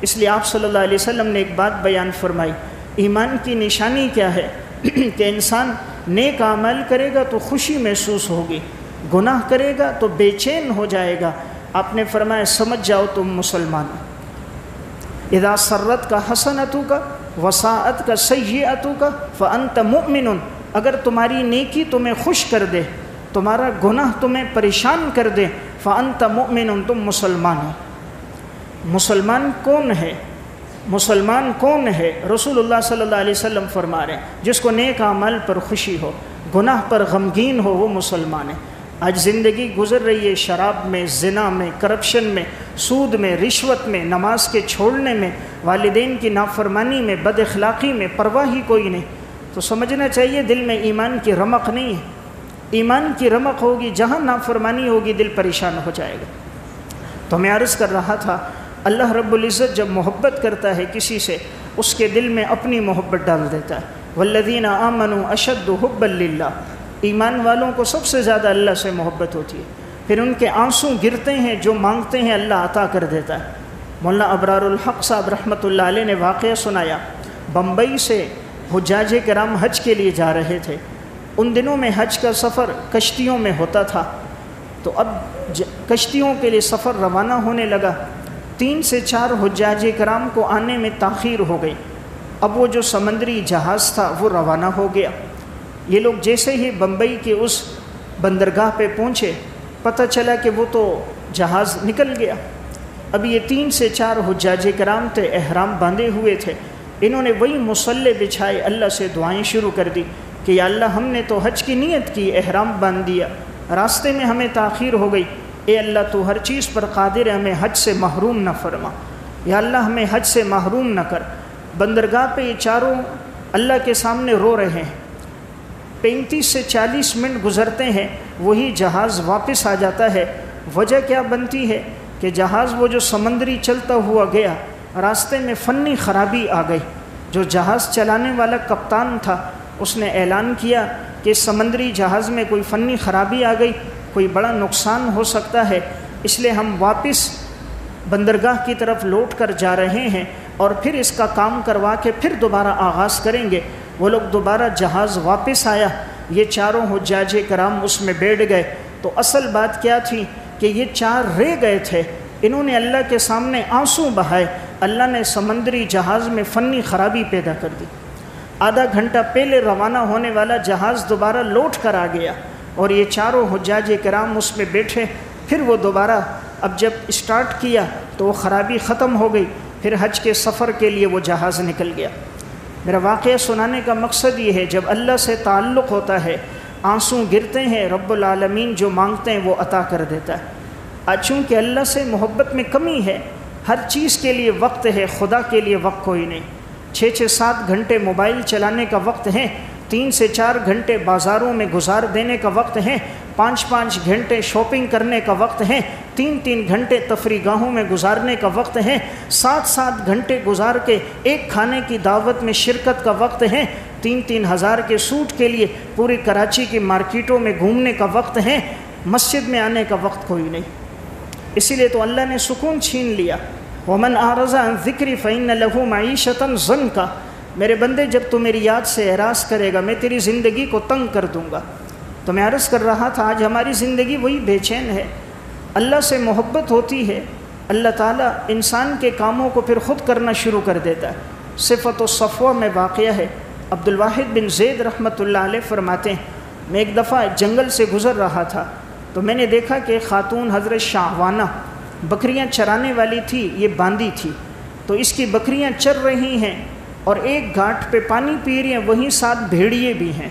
اس لیے آپ صلی اللہ علیہ وسلم نے ایک بات بیان فرمائی، ایمان کی نشانی کیا ہے کہ انسان نیک اعمال کرے گا تو خوشی محسوس ہوگی، گناہ کرے گا تو بے چین ہو جائے گا۔ آپ نے فرمایا سمجھ جاؤ تم مسلمان ہو۔ اذا سرت کا حسنتو کا وساعت کا سیئتو کا فانت مؤمن، اگر تمہاری نیکی تمہیں خوش کر دے، تمہارا گناہ تمہیں پریشان کر دے، فانت مؤمن، تم مسلمان ہو۔ مسلمان کون ہے؟ مسلمان کون ہے؟ رسول اللہ صلی اللہ علیہ وسلم فرما رہے ہیں جس کو نیک اعمال پر خوشی ہو، گناہ پر غمگین ہو، وہ مسلمان ہے۔ آج زندگی گزر رہی ہے شراب میں، زنا میں، کرپشن میں، سود میں، رشوت میں، نماز کے چھوڑنے میں، والدین کی نافرمانی میں، بد اخلاقی میں، پرواہ ہی کوئی نہیں۔ تو سمجھنا چاہیے دل میں ایمان کی رمق نہیں ہے۔ ایمان کی رمق ہوگی، جہاں نافرمانی ہوگی دل پریشان ہو جائے گا۔ تو میں عرض کر رہا تھا اللہ رب العزت جب محبت کرتا ہے کسی سے، اس کے دل میں اپنی محبت ڈال دیتا ہے۔ والذین آمنوا اشد حبا للہ، ایمان والوں کو سب سے زیادہ اللہ سے محبت ہوتی ہے، پھر ان کے آنسو گرتے ہیں، جو مانگتے ہیں اللہ عطا کر دیتا ہے۔ مولانا ابرار الحق صاحب رحمۃ اللہ علیہ نے واقعہ سنایا، بمبئی سے حجاج کرام حج کے لیے جا رہے تھے۔ ان دنوں میں حج کا سفر کشتیوں میں ہوتا تھا، تو اب کشتیوں کے لیے سفر روانہ ہونے لگا۔ 3 سے 4 حجاج کرام کو آنے میں تاخیر ہو گئی۔ اب وہ جو سمندری جہاز تھا وہ روانہ ہو گیا۔ یہ لوگ جیسے ہی بمبئی کے اس بندرگاہ پہ پہنچے، پتہ چلا کہ وہ تو جہاز نکل گیا۔ اب یہ 3 سے 4 حجاج کرام تھے، احرام باندھے ہوئے تھے۔ انہوں نے وہی مصلے بچھائے، اللہ سے دعائیں شروع کر دی کہ یا اللہ ہم نے تو حج کی نیت کی، احرام باندھ دیا، راستے میں ہمیں تاخیر ہو گئی، اے اللہ تو ہر چیز پر قادر ہے، ہمیں حج سے محروم نہ فرما، یا اللہ ہمیں حج سے محروم نہ کر۔ بندرگاہ پہ یہ چاروں اللہ کے سامنے رو رہے ہیں۔ 35 سے 40 منٹ گزرتے ہیں، وہی جہاز واپس آ جاتا ہے۔ وجہ کیا بنتی ہے کہ جہاز وہ جو سمندری چلتا ہوا گیا، راستے میں فنی خرابی آ گئی۔ جو جہاز چلانے والا کپتان تھا اس نے اعلان کیا کہ سمندری جہاز میں کوئی فنی خرابی آ گئی، کوئی بڑا نقصان ہو سکتا ہے، اس لیے ہم واپس بندرگاہ کی طرف لوٹ کر جا رہے ہیں اور پھر اس کا کام کروا کے پھر دوبارہ آغاز کریں گے۔ وہ لوگ دوبارہ جہاز واپس آیا، یہ چاروں حجاج کرام اس میں بیٹھ گئے۔ تو اصل بات کیا تھی کہ یہ 4 رہ گئے تھے، انہوں نے اللہ کے سامنے آنسو بہائے، اللہ نے سمندری جہاز میں فنی خرابی پیدا کر دی۔ آدھا گھنٹہ پہلے روانہ ہونے والا جہاز دوبارہ لوٹ کر آ گیا اور یہ چاروں حجاج کرام اس میں بیٹھے۔ پھر وہ دوبارہ اب جب اسٹارٹ کیا تو وہ خرابی ختم ہو گئی، پھر حج کے سفر کے لیے وہ جہاز نکل گیا۔ میرا واقعہ سنانے کا مقصد یہ ہے جب اللہ سے تعلق ہوتا ہے، آنسو گرتے ہیں، رب العالمین جو مانگتے ہیں وہ عطا کر دیتا ہے۔ آج چونکہ اللہ سے محبت میں کمی ہے، ہر چیز کے لیے وقت ہے، خدا کے لیے وقت کوئی نہیں۔ 6-7 گھنٹے موبائل چلانے کا وقت ہے، 3 سے 4 گھنٹے بازاروں میں گزار دینے کا وقت ہے، 5-5 گھنٹے شاپنگ کرنے کا وقت ہے، 3-3 گھنٹے تفریح گاہوں میں گزارنے کا وقت ہے، 7-7 گھنٹے گزار کے ایک کھانے کی دعوت میں شرکت کا وقت ہے، 3-3 ہزار کے سوٹ کے لیے پوری کراچی کی مارکیٹوں میں گھومنے کا وقت ہے، مسجد میں آنے کا وقت کوئی نہیں۔ اسی لیے تو اللہ نے سکون چھین لیا، وَمَنْ أَعْرَضَ عَنْ ذِكْرِي فَإِنَّ لَهُ مَعِيشَةً ضَنْكَ، میرے بندے جب تو میری یاد سے اعراض کرے گا میں تیری زندگی کو تنگ کر دوں گا۔ تو میں عرض کر رہا تھا آج ہماری زندگی وہی بے چین ہے۔ اللہ سے محبت ہوتی ہے اللہ تعالیٰ انسان کے کاموں کو پھر خود کرنا شروع کر دیتا ہے۔ صفت الصفوہ میں واقعہ ہے، عبد الواحد بن زید رحمۃ اللہ علیہ فرماتے ہیں میں ایک دفعہ جنگل سے گزر رہا تھا تو میں نے دیکھا کہ خاتون حضرت شاہوانہ بکریاں چرانے والی تھی، یہ باندھی تھی، تو اس کی بکریاں چر رہی ہیں اور ایک گھاٹ پہ پانی پی رہی ہیں، وہیں ساتھ بھیڑیے بھی ہیں،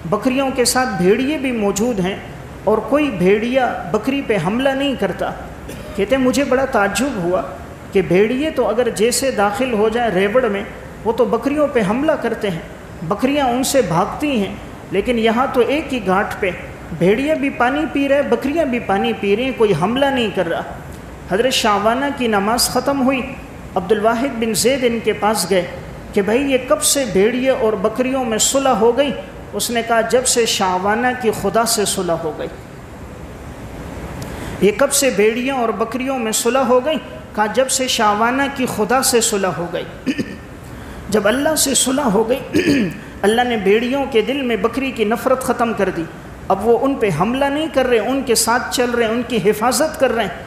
بکریوں کے ساتھ بھیڑیے بھی موجود ہیں اور کوئی بھیڑیا بکری پہ حملہ نہیں کرتا۔ کہتے ہیں مجھے بڑا تعجب ہوا کہ بھیڑیے تو اگر جیسے داخل ہو جائے ریوڑ میں وہ تو بکریوں پہ حملہ کرتے ہیں، بکریاں ان سے بھاگتی ہیں، لیکن یہاں تو ایک ہی گھاٹ پہ بھیڑیا بھی پانی پی رہے، بکریاں بھی پانی پی رہی ہیں، کوئی حملہ نہیں کر رہا۔ حضرت شاہوانہ کی نماز ختم ہوئی، عبد الواحد بن زید ان کے پاس گئے کہ بھائی یہ کب سے بھیڑیے اور بکریوں میں صلح ہو گئی؟ اس نے کہا جب سے شاہوانہ کی خدا سے صلح ہو گئی۔ یہ کب سے بھیڑیوں اور بکریوں میں صلح ہو گئی؟ کہا جب سے شاہوانہ کی خدا سے صلح ہو گئی۔ جب اللہ سے صلح ہو گئی، اللہ نے بھیڑیوں کے دل میں بکری کی نفرت ختم کر دی، اب وہ ان پہ حملہ نہیں کر رہے، ان کے ساتھ چل رہے ہیں، ان کی حفاظت کر رہے ہیں۔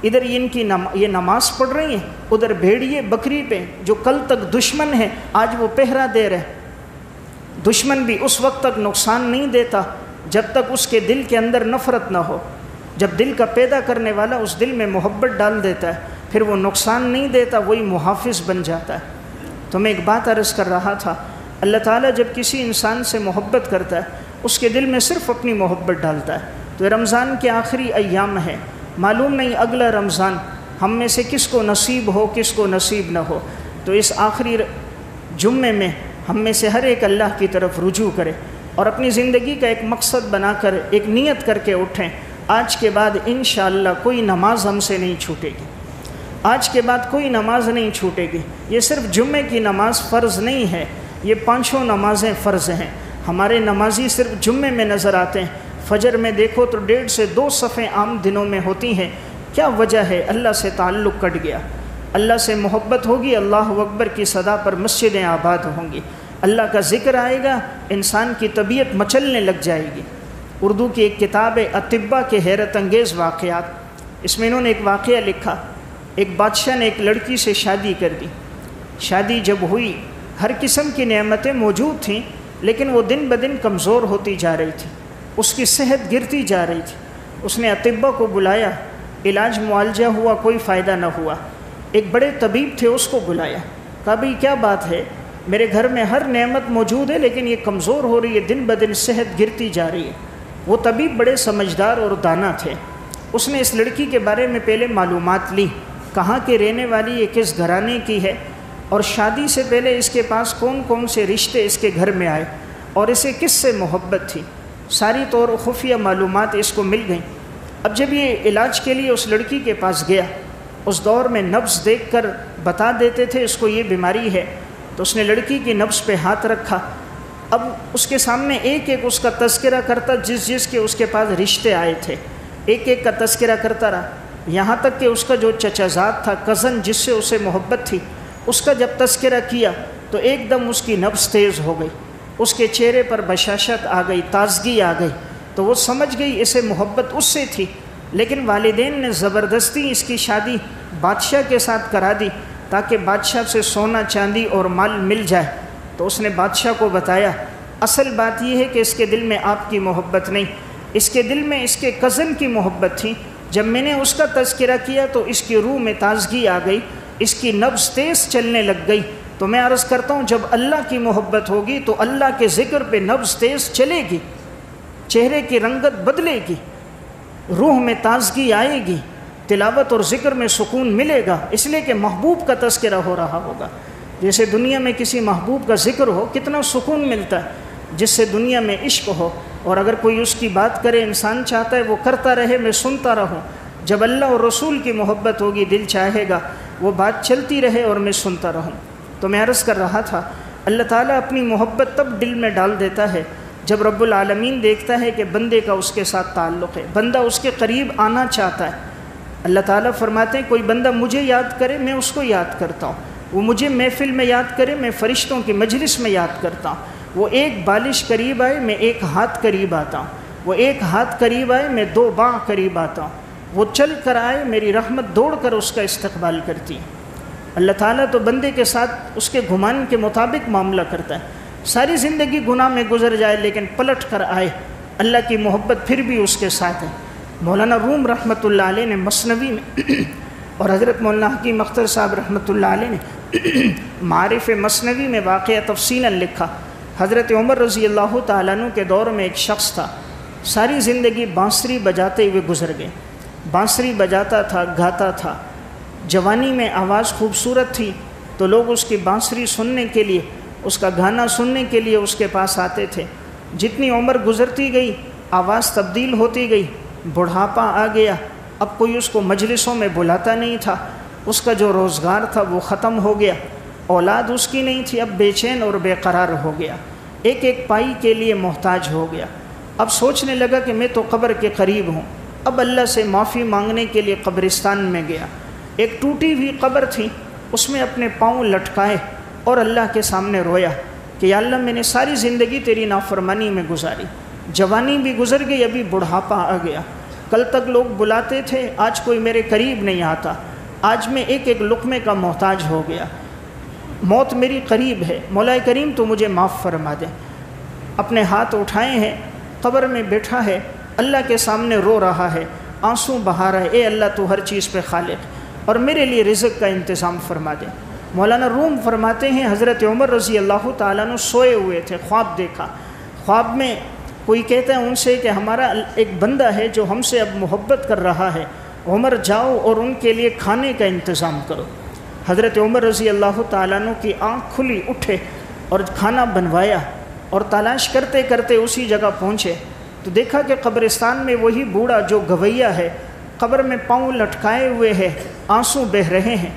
ادھر ان کی یہ نماز پڑھ رہی ہیں، ادھر بھیڑیے بکری پہ جو کل تک دشمن ہے آج وہ پہرا دے رہے۔ دشمن بھی اس وقت تک نقصان نہیں دیتا جب تک اس کے دل کے اندر نفرت نہ ہو، جب دل کا پیدا کرنے والا اس دل میں محبت ڈال دیتا ہے پھر وہ نقصان نہیں دیتا، وہی محافظ بن جاتا ہے۔ تو میں ایک بات عرض کر رہا تھا، اللہ تعالیٰ جب کسی انسان سے محبت کرتا ہے اس کے دل میں صرف اپنی محبت ڈالتا ہے۔ تو یہ رمضان کے آخری ایام ہے، معلوم نہیں اگلا رمضان ہم میں سے کس کو نصیب ہو کس کو نصیب نہ ہو، تو اس آخری جمعے میں ہم میں سے ہر ایک اللہ کی طرف رجوع کرے اور اپنی زندگی کا ایک مقصد بنا کر ایک نیت کر کے اٹھیں، آج کے بعد انشاءاللہ کوئی نماز ہم سے نہیں چھوٹے گی، آج کے بعد کوئی نماز نہیں چھوٹے گی۔ یہ صرف جمعے کی نماز فرض نہیں ہے، یہ 5 نمازیں فرض ہیں۔ ہمارے نمازی صرف جمعے میں نظر آتے ہیں، فجر میں دیکھو تو 1.5 سے 2 صفیں عام دنوں میں ہوتی ہیں۔ کیا وجہ ہے؟ اللہ سے تعلق کٹ گیا، اللہ سے محبت ہوگی، اللہ اکبر کی صدا پر مسجدیں آباد ہوں گی، اللہ کا ذکر آئے گا، انسان کی طبیعت مچلنے لگ جائے گی۔ اردو کی ایک کتاب ہے اطباء کے حیرت انگیز واقعات، اس میں انہوں نے ایک واقعہ لکھا، ایک بادشاہ نے ایک لڑکی سے شادی کر دی۔ شادی جب ہوئی ہر قسم کی نعمتیں موجود تھیں، لیکن وہ دن بدن کمزور ہوتی جا رہی تھی، اس کی صحت گرتی جا رہی تھی۔ اس نے اطباء کو بلایا، علاج معالجہ ہوا، کوئی فائدہ نہ ہوا۔ ایک بڑے طبیب تھے، اس کو بلایا، کہا بھئی کیا بات ہے، میرے گھر میں ہر نعمت موجود ہے لیکن یہ کمزور ہو رہی ہے، دن بدن صحت گرتی جا رہی ہے۔ وہ طبیب بڑے سمجھدار اور دانا تھے، اس نے اس لڑکی کے بارے میں پہلے معلومات لی، کہاں کے رہنے والی، یہ کس گھرانے کی ہے، اور شادی سے پہلے اس کے پاس کون کون سے رشتے اس کے گھر میں آئے اور اسے کس سے محبت تھی، ساری طور خفیہ معلومات اس کو مل گئیں۔ اب جب یہ علاج کے لیے اس لڑکی کے پاس گیا، اس دور میں نبض دیکھ کر بتا دیتے تھے اس کو یہ بیماری ہے، تو اس نے لڑکی کی نبض پہ ہاتھ رکھا۔ اب اس کے سامنے ایک ایک اس کا تذکرہ کرتا، جس کے اس کے پاس رشتے آئے تھے، ایک ایک کا تذکرہ کرتا رہا، یہاں تک کہ اس کا جو چچا زاد تھا، کزن جس سے اسے محبت تھی، اس کا جب تذکرہ کیا تو ایک دم اس کی نبض تیز ہو گئی، اس کے چہرے پر بشاشت آ گئی، تازگی آ گئی، تو وہ سمجھ گئی اسے محبت اس سے تھی۔ لیکن والدین نے زبردستی اس کی شادی بادشاہ کے ساتھ کرا دی تاکہ بادشاہ سے سونا چاندی اور مال مل جائے۔ تو اس نے بادشاہ کو بتایا اصل بات یہ ہے کہ اس کے دل میں آپ کی محبت نہیں، اس کے دل میں اس کے کزن کی محبت تھی۔ جب میں نے اس کا تذکرہ کیا تو اس کی روح میں تازگی آ گئی، اس کی نبض تیز چلنے لگ گئی۔ تو میں عرض کرتا ہوں جب اللہ کی محبت ہوگی تو اللہ کے ذکر پہ نبض تیز چلے گی، چہرے کی رنگت بدلے گی، روح میں تازگی آئے گی، تلاوت اور ذکر میں سکون ملے گا، اس لیے کہ محبوب کا تذکرہ ہو رہا ہوگا۔ جیسے دنیا میں کسی محبوب کا ذکر ہو کتنا سکون ملتا ہے، جس سے دنیا میں عشق ہو، اور اگر کوئی اس کی بات کرے انسان چاہتا ہے وہ کرتا رہے، میں سنتا رہوں۔ جب اللہ اور رسول کی محبت ہوگی دل چاہے گا وہ بات چلتی رہے اور میں سنتا رہوں۔ تو میں عرض کر رہا تھا اللہ تعالیٰ اپنی محبت تب دل میں ڈال دیتا ہے جب رب العالمین دیکھتا ہے کہ بندے کا اس کے ساتھ تعلق ہے، بندہ اس کے قریب آنا چاہتا ہے۔ اللہ تعالیٰ فرماتے ہیں کوئی بندہ مجھے یاد کرے میں اس کو یاد کرتا ہوں، وہ مجھے محفل میں یاد کرے میں فرشتوں کی مجلس میں یاد کرتا ہوں، وہ ایک بالش قریب آئے میں ایک ہاتھ قریب آتا ہوں، وہ ایک ہاتھ قریب آئے میں 2 باں قریب آتا ہوں۔ وہ چل کر آئے میری رحمت دوڑ کر اس کا استقبال کرتی ہے۔ اللہ تعالیٰ تو بندے کے ساتھ اس کے گمان کے مطابق معاملہ کرتا ہے۔ ساری زندگی گناہ میں گزر جائے لیکن پلٹ کر آئے، اللہ کی محبت پھر بھی اس کے ساتھ ہے۔ مولانا روم رحمۃ اللہ علیہ نے مثنوی میں اور حضرت مولانا حکیم اختر صاحب رحمۃ اللہ علیہ نے معارف مثنوی میں واقعہ تفصیلاً لکھا۔ حضرت عمر رضی اللہ تعالیٰ عنہ کے دور میں ایک شخص تھا، ساری زندگی بانسری بجاتے ہوئے گزر گئے۔ بانسری بجاتا تھا، گاتا تھا، جوانی میں آواز خوبصورت تھی تو لوگ اس کی بانسری سننے کے لیے، اس کا گانا سننے کے لیے اس کے پاس آتے تھے۔ جتنی عمر گزرتی گئی آواز تبدیل ہوتی گئی، بڑھاپا آ گیا، اب کوئی اس کو مجلسوں میں بلاتا نہیں تھا، اس کا جو روزگار تھا وہ ختم ہو گیا، اولاد اس کی نہیں تھی، اب بے چین اور بے قرار ہو گیا، ایک ایک پائی کے لیے محتاج ہو گیا۔ اب سوچنے لگا کہ میں تو قبر کے قریب ہوں، اب اللہ سے معافی مانگنے کے لیے قبرستان میں گیا۔ ایک ٹوٹی ہوئی قبر تھی، اس میں اپنے پاؤں لٹکائے اور اللہ کے سامنے رویا کہ یا اللہ میں نے ساری زندگی تیری نافرمانی میں گزاری، جوانی بھی گزر گئی، ابھی بڑھاپا آ گیا، کل تک لوگ بلاتے تھے، آج کوئی میرے قریب نہیں آتا، آج میں ایک ایک لقمے کا محتاج ہو گیا، موت میری قریب ہے، مولا کریم تو مجھے معاف فرما دے۔ اپنے ہاتھ اٹھائے ہیں، قبر میں بیٹھا ہے، اللہ کے سامنے رو رہا ہے، آنسو بہا رہا ہے، اے اللہ تو ہر چیز پہ خالق اور میرے لیے رزق کا انتظام فرما دے۔ مولانا روم فرماتے ہیں حضرت عمر رضی اللہ تعالیٰ عنہ سوئے ہوئے تھے، خواب دیکھا، خواب میں کوئی کہتا ہے ان سے کہ ہمارا ایک بندہ ہے جو ہم سے اب محبت کر رہا ہے، عمر جاؤ اور ان کے لیے کھانے کا انتظام کرو۔ حضرت عمر رضی اللہ تعالیٰ عنہ کی آنکھ کھلی، اٹھے اور کھانا بنوایا اور تلاش کرتے کرتے اسی جگہ پہنچے تو دیکھا کہ قبرستان میں وہی بوڑھا جو گویا ہے، قبر میں پاؤں لٹکائے ہوئے ہے، آنسو بہہ رہے ہیں۔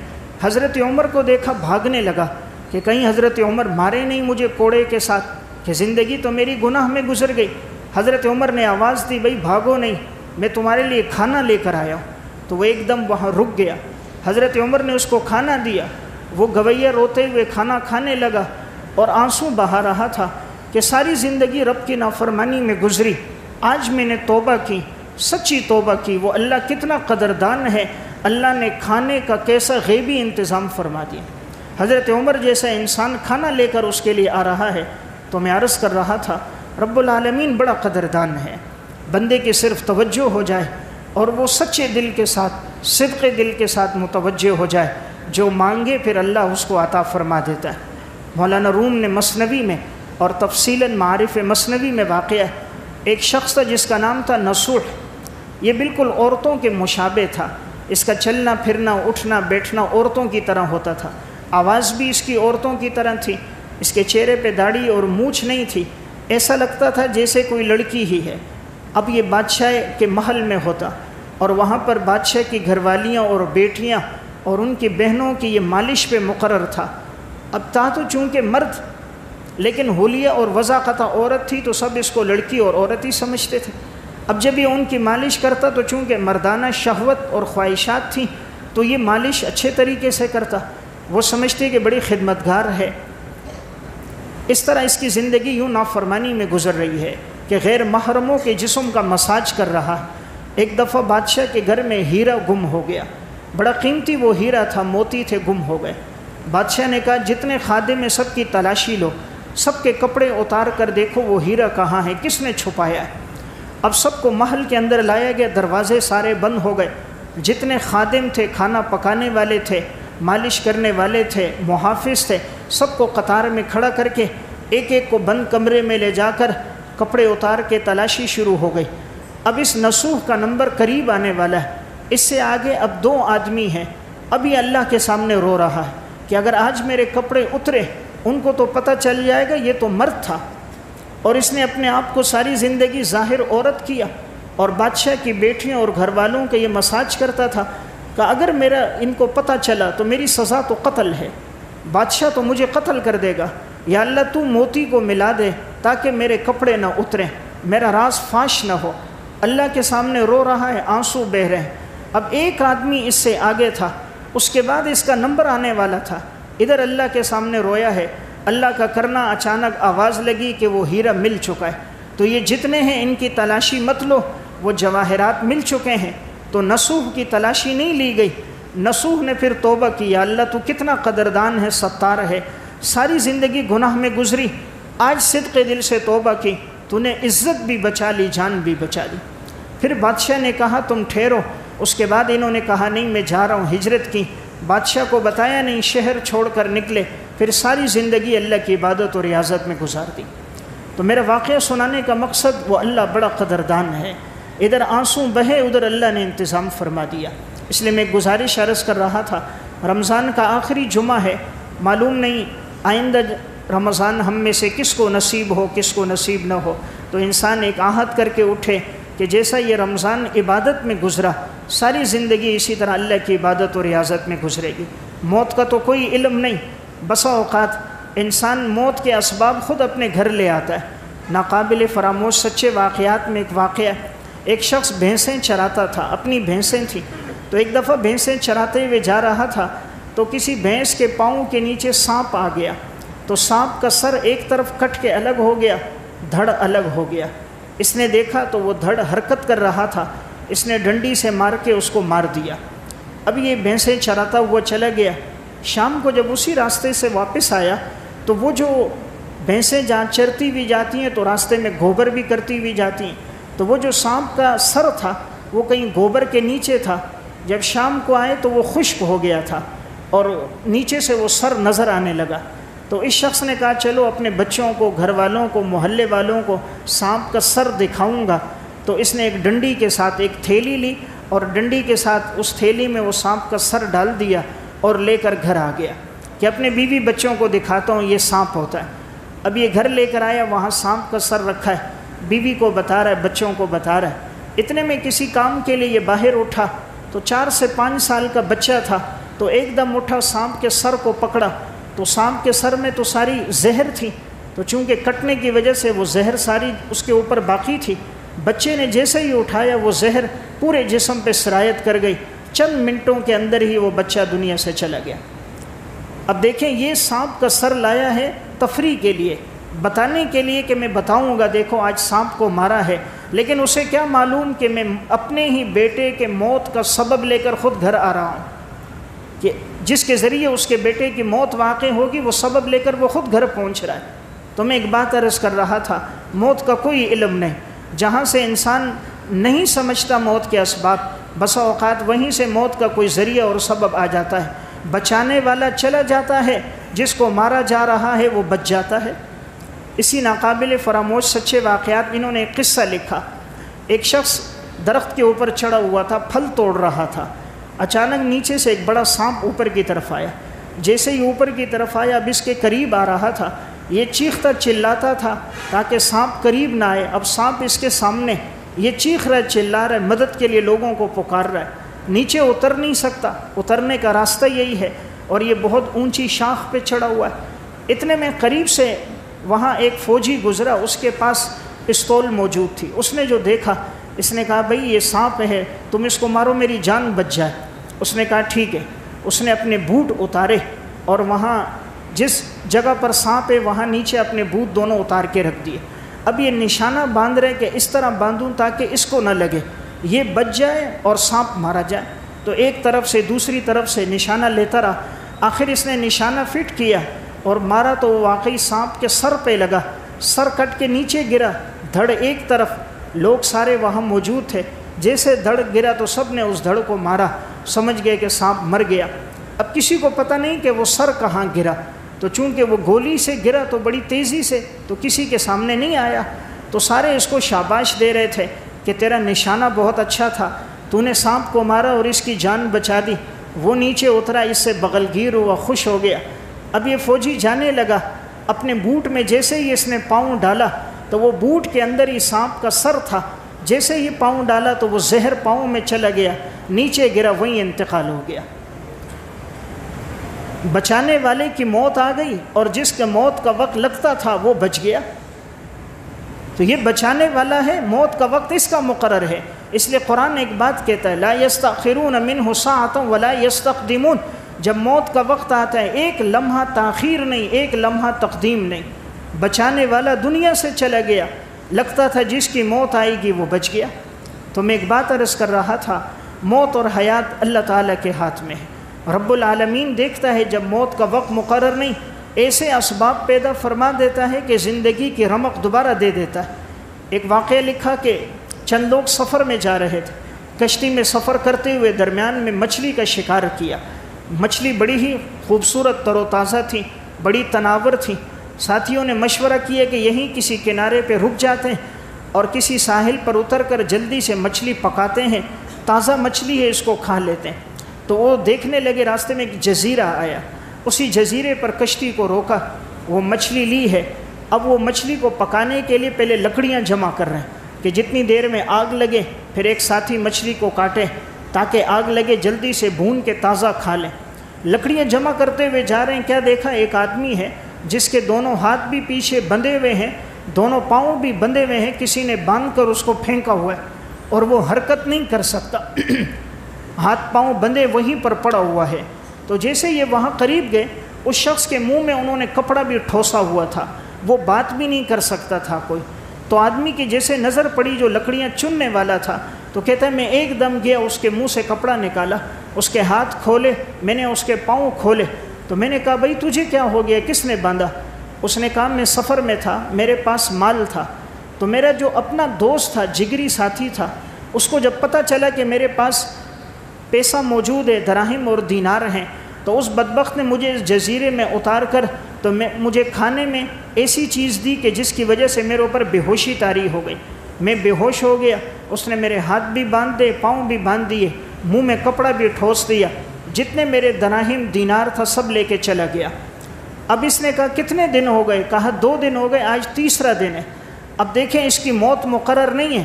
حضرت عمر کو دیکھا، بھاگنے لگا کہ کہیں حضرت عمر مارے نہیں مجھے کوڑے کے ساتھ، کہ زندگی تو میری گناہ میں گزر گئی۔ حضرت عمر نے آواز دی، بھائی بھاگو نہیں، میں تمہارے لیے کھانا لے کر آیا ہوں۔ تو وہ ایک دم وہاں رک گیا، حضرت عمر نے اس کو کھانا دیا، وہ گویا روتے ہوئے کھانا کھانے لگا اور آنسو بہا رہا تھا کہ ساری زندگی رب کی نافرمانی میں گزری، آج میں نے توبہ کی، سچی توبہ کی، وہ اللہ کتنا قدردان ہے، اللہ نے کھانے کا کیسا غیبی انتظام فرما دیا۔ حضرت عمر جیسا انسان کھانا لے کر اس کے لیے آ رہا ہے تو میں عرض کر رہا تھا رب العالمین بڑا قدردان ہے، بندے کی صرف توجہ ہو جائے اور وہ سچے دل کے ساتھ، صدق دل کے ساتھ متوجہ ہو جائے، جو مانگے پھر اللہ اس کو عطا فرما دیتا ہے۔ مولانا روم نے مثنوی میں اور تفصیلاً معارف مثنوی میں واقع ہے، ایک شخص تھا جس کا نام تھا نصوح، یہ بالکل عورتوں کے مشابہ تھا، اس کا چلنا پھرنا اٹھنا بیٹھنا عورتوں کی طرح ہوتا تھا، آواز بھی اس کی عورتوں کی طرح تھی، اس کے چہرے پہ داڑھی اور مونچھ نہیں تھی، ایسا لگتا تھا جیسے کوئی لڑکی ہی ہے۔ اب یہ بادشاہ کے محل میں ہوتا اور وہاں پر بادشاہ کی گھر والیاں اور بیٹیاں اور ان کی بہنوں کی یہ مالش پہ مقرر تھا۔ اب تھا تو چونکہ مرد لیکن حلیہ اور وضاقتہ عورت تھی تو سب اس کو لڑکی اور عورت ہی سمجھتے تھے۔ اب جب یہ ان کی مالش کرتا تو چونکہ مردانہ شہوت اور خواہشات تھیں تو یہ مالش اچھے طریقے سے کرتا، وہ سمجھتے کہ بڑی خدمتگار ہے۔ اس طرح اس کی زندگی یوں نافرمانی میں گزر رہی ہے کہ غیر محرموں کے جسم کا مساج کر رہا ہے۔ ایک دفعہ بادشاہ کے گھر میں ہیرا گم ہو گیا، بڑا قیمتی وہ ہیرا تھا، موتی تھے، گم ہو گئے۔ بادشاہ نے کہا جتنے خادم ہیں سب کی تلاشی لو، سب کے کپڑے اتار کر دیکھو وہ ہیرا کہاں ہے، کس نے چھپایا ہے۔ اب سب کو محل کے اندر لایا گیا، دروازے سارے بند ہو گئے، جتنے خادم تھے، کھانا پکانے والے تھے، مالش کرنے والے تھے، محافظ تھے، سب کو قطار میں کھڑا کر کے ایک ایک کو بند کمرے میں لے جا کر کپڑے اتار کے تلاشی شروع ہو گئی۔ اب اس نصوح کا نمبر قریب آنے والا ہے، اس سے آگے اب 2 آدمی ہیں، اب یہ اللہ کے سامنے رو رہا ہے کہ اگر آج میرے کپڑے اترے ان کو تو پتہ چل جائے گا یہ تو مرد تھا، اور اس نے اپنے آپ کو ساری زندگی ظاہر عورت کیا اور بادشاہ کی بیٹیوں اور گھر والوں کا یہ مساج کرتا تھا کہ اگر میرا ان کو پتہ چلا تو میری سزا تو قتل ہے، بادشاہ تو مجھے قتل کر دے گا، یا اللہ تو موتی کو ملا دے تاکہ میرے کپڑے نہ اتریں، میرا راز فاش نہ ہو۔ اللہ کے سامنے رو رہا ہے، آنسو بہہ رہے ہیں۔ اب ایک آدمی اس سے آگے تھا، اس کے بعد اس کا نمبر آنے والا تھا، ادھر اللہ کے سامنے رویا ہے، اللہ کا کرنا اچانک آواز لگی کہ وہ ہیرا مل چکا ہے، تو یہ جتنے ہیں ان کی تلاشی مت لو، وہ جواہرات مل چکے ہیں۔ تو نصوح کی تلاشی نہیں لی گئی. نصوح نے پھر توبہ کی, یا اللہ تو کتنا قدردان ہے, ستار ہے, ساری زندگی گناہ میں گزری, آج صدق دل سے توبہ کی, تو نے عزت بھی بچا لی, جان بھی بچا لی. پھر بادشاہ نے کہا تم ٹھہرو. اس کے بعد انہوں نے کہا نہیں میں جا رہا ہوں, ہجرت کی. بادشاہ کو بتایا نہیں, شہر چھوڑ کر نکلے. پھر ساری زندگی اللہ کی عبادت اور ریاضت میں گزار دی. تو میرا واقعہ سنانے کا مقصد, وہ اللہ بڑا قدردان ہے. ادھر آنسو بہے, ادھر اللہ نے انتظام فرما دیا. اس لیے میں گزارش عرض کر رہا تھا, رمضان کا آخری جمعہ ہے, معلوم نہیں آئندہ رمضان ہم میں سے کس کو نصیب ہو کس کو نصیب نہ ہو. تو انسان ایک عہد کر کے اٹھے کہ جیسا یہ رمضان عبادت میں گزرا, ساری زندگی اسی طرح اللہ کی عبادت اور ریاضت میں گزرے گی. موت کا تو کوئی علم نہیں. بسا اوقات انسان موت کے اسباب خود اپنے گھر لے آتا ہے. ناقابل فراموش سچے واقعات میں ایک واقعہ, ایک شخص بھینسیں چراتا تھا, اپنی بھینسیں تھیں. تو ایک دفعہ بھینسیں چراتے ہوئے جا رہا تھا, تو کسی بھینس کے پاؤں کے نیچے سانپ آ گیا. تو سانپ کا سر ایک طرف کٹ کے الگ ہو گیا, دھڑ الگ ہو گیا. اس نے دیکھا تو وہ دھڑ حرکت کر رہا تھا, اس نے ڈنڈی سے مار کے اس کو مار دیا. اب یہ بھینسیں چراتا ہوا چلا گیا. شام کو جب اسی راستے سے واپس آیا تو وہ جو بھینسیں جہاں چرتی بھی جاتی ہیں تو راستے میں گوبر بھی کرتی ہوئی جاتی ہیں, تو وہ جو سانپ کا سر تھا وہ کہیں گوبر کے نیچے تھا. جب شام کو آئے تو وہ خشک ہو گیا تھا اور نیچے سے وہ سر نظر آنے لگا. تو اس شخص نے کہا چلو اپنے بچوں کو, گھر والوں کو, محلے والوں کو سانپ کا سر دکھاؤں گا. تو اس نے ایک ڈنڈی کے ساتھ ایک تھیلی لی اور ڈنڈی کے ساتھ اس تھیلی میں وہ سانپ کا سر ڈال دیا اور لے کر گھر آ گیا کہ اپنے بیوی بچوں کو دکھاتا ہوں یہ سانپ ہوتا ہے. اب یہ گھر لے کر آیا, وہاں سانپ کا سر رکھا ہے, بیوی کو بتا رہا ہے, بچوں کو بتا رہا ہے. اتنے میں کسی کام کے لیے یہ باہر اٹھا تو 4 سے 5 سال کا بچہ تھا. تو ایک دم اٹھا, سانپ کے سر کو پکڑا. تو سانپ کے سر میں تو ساری زہر تھی, تو چونکہ کٹنے کی وجہ سے وہ زہر ساری اس کے اوپر باقی تھی. بچے نے جیسے ہی اٹھایا وہ زہر پورے جسم پہ سرایت کر گئی. چند منٹوں کے اندر ہی وہ بچہ دنیا سے چلا گیا. اب دیکھیں, یہ سانپ کا سر لایا ہے تفریح کے لیے, بتانے کے لیے کہ میں بتاؤں گا دیکھو آج سانپ کو مارا ہے. لیکن اسے کیا معلوم کہ میں اپنے ہی بیٹے کے موت کا سبب لے کر خود گھر آ رہا ہوں, کہ جس کے ذریعے اس کے بیٹے کی موت واقع ہوگی وہ سبب لے کر وہ خود گھر پہنچ رہا ہے. تو میں ایک بات عرض کر رہا تھا, موت کا کوئی علم نہیں. جہاں سے انسان نہیں سمجھتا موت کے اسباب, بسا اوقات وہیں سے موت کا کوئی ذریعہ اور سبب آ جاتا ہے. بچانے والا چلا جاتا ہے, جس کو مارا جا رہا ہے وہ بچ جاتا ہے. اسی ناقابل فراموش سچے واقعات انہوں نے ایک قصہ لکھا. ایک شخص درخت کے اوپر چڑھا ہوا تھا, پھل توڑ رہا تھا. اچانک نیچے سے ایک بڑا سانپ اوپر کی طرف آیا. جیسے ہی اوپر کی طرف آیا, اب اس کے قریب آ رہا تھا, یہ چیختا چلاتا تھا تاکہ سانپ قریب نہ آئے. اب سانپ اس کے سامنے, یہ چیخ رہا ہے, چلا رہا ہے, مدد کے لیے لوگوں کو پکار رہا ہے. نیچے اتر نہیں سکتا, اترنے کا راستہ یہی ہے, اور یہ بہت اونچی شاخ پہ چڑھا ہوا ہے. اتنے میں قریب سے وہاں ایک فوجی گزرا, اس کے پاس پستول موجود تھی. اس نے جو دیکھا, اس نے کہا بھئی یہ سانپ ہے, تم اس کو مارو میری جان بچ جائے. اس نے کہا ٹھیک ہے. اس نے اپنے بوٹ اتارے اور وہاں جس جگہ پر سانپ ہے وہاں نیچے اپنے بوٹ دونوں اتار کے رکھ دیے. اب یہ نشانہ باندھ رہے کہ اس طرح باندھوں تاکہ اس کو نہ لگے, یہ بچ جائے اور سانپ مارا جائے. تو ایک طرف سے دوسری طرف سے نشانہ لیتا رہا. آخر اس نے نشانہ فٹ کیا اور مارا تو واقعی سانپ کے سر پہ لگا. سر کٹ کے نیچے گرا, دھڑ ایک طرف. لوگ سارے وہاں موجود تھے. جیسے دھڑ گرا تو سب نے اس دھڑ کو مارا, سمجھ گئے کہ سانپ مر گیا. اب کسی کو پتہ نہیں کہ وہ سر کہاں گرا. تو چونکہ وہ گولی سے گرا تو بڑی تیزی سے, تو کسی کے سامنے نہیں آیا. تو سارے اس کو شاباش دے رہے تھے کہ تیرا نشانہ بہت اچھا تھا, تو نے سانپ کو مارا اور اس کی جان بچا دی. وہ نیچے اترا, اس سے بغلگیر ہوا, خوش ہو گیا. اب یہ فوجی جانے لگا. اپنے بوٹ میں جیسے ہی اس نے پاؤں ڈالا تو وہ بوٹ کے اندر ہی سانپ کا سر تھا. جیسے ہی پاؤں ڈالا تو وہ زہر پاؤں میں چلا گیا, نیچے گرا, وہیں انتقال ہو گیا. بچانے والے کی موت آ گئی اور جس کے موت کا وقت لگتا تھا وہ بچ گیا. تو یہ بچانے والا ہے, موت کا وقت اس کا مقرر ہے. اس لیے قرآن ایک بات کہتا ہے, لا یستأخرون منہ ساعۃ ولا یستقدمون. جب موت کا وقت آتا ہے ایک لمحہ تاخیر نہیں, ایک لمحہ تقدیم نہیں. بچانے والا دنیا سے چلا گیا, لگتا تھا جس کی موت آئے گی وہ بچ گیا. تو میں ایک بات عرض کر رہا تھا, موت اور حیات اللہ تعالیٰ کے ہاتھ میں ہے۔ رب العالمین دیکھتا ہے جب موت کا وقت مقرر نہیں، ایسے اسباب پیدا فرما دیتا ہے کہ زندگی کی رمق دوبارہ دے دیتا ہے۔ ایک واقعہ لکھا کہ چند لوگ سفر میں جا رہے تھے، کشتی میں سفر کرتے ہوئے درمیان میں مچھلی کا شکار کیا۔ مچھلی بڑی ہی خوبصورت تر و تازہ تھی، بڑی تناور تھی۔ ساتھیوں نے مشورہ کیا کہ یہیں کسی کنارے پہ رک جاتے ہیں اور کسی ساحل پر اتر کر جلدی سے مچھلی پکاتے ہیں، تازہ مچھلی ہے اس کو کھا لیتے ہیں۔ تو وہ دیکھنے لگے، راستے میں ایک جزیرہ آیا، اسی جزیرے پر کشتی کو روکا، وہ مچھلی لی ہے۔ اب وہ مچھلی کو پکانے کے لیے پہلے لکڑیاں جمع کر رہے ہیں کہ جتنی دیر میں آگ لگے، پھر ایک ساتھی مچھلی کو کاٹے تاکہ آگ لگے جلدی سے بھون کے تازہ کھا لیں۔ لکڑیاں جمع کرتے ہوئے جا رہے ہیں، کیا دیکھا ایک آدمی ہے جس کے دونوں ہاتھ بھی پیچھے بندھے ہوئے ہیں، دونوں پاؤں بھی بندھے ہوئے ہیں، کسی نے باندھ کر اس کو پھینکا ہوا ہے اور وہ حرکت نہیں کر سکتا، ہاتھ پاؤں بندھے وہیں پر پڑا ہوا ہے۔ تو جیسے یہ وہاں قریب گئے، اس شخص کے منہ میں انہوں نے کپڑا بھی ٹھوسا ہوا تھا، وہ بات بھی نہیں کر سکتا تھا کوئی۔ تو آدمی کی جیسے نظر پڑی جو لکڑیاں چننے والا تھا، تو کہتا ہے میں ایک دم گیا، اس کے منہ سے کپڑا نکالا، اس کے ہاتھ کھولے، میں نے اس کے پاؤں کھولے، تو میں نے کہا بھائی تجھے کیا ہو گیا، کس نے باندھا؟ اس نے کہا میں سفر میں تھا، میرے پاس مال تھا، تو میرا جو اپنا دوست تھا، جگری ساتھی تھا، اس کو جب پتہ چلا کہ میرے پاس پیسہ موجود ہے، دراہم اور دینار ہیں، تو اس بدبخت نے مجھے اس جزیرے میں اتار کر تو مجھے کھانے میں ایسی چیز دی کہ جس کی وجہ سے میرے اوپر بے ہوشی طاری ہو گئی، میں بے ہوش ہو گیا۔ اس نے میرے ہاتھ بھی باندھ دے، پاؤں بھی باندھ دیے، منہ میں کپڑا بھی ٹھوس دیا، جتنے میرے دراہم دینار تھا سب لے کے چلا گیا۔ اب اس نے کہا کتنے دن ہو گئے؟ کہا 2 دن ہو گئے، آج تیسرا دن ہے۔ اب دیکھیں اس کی موت مقرر نہیں ہے،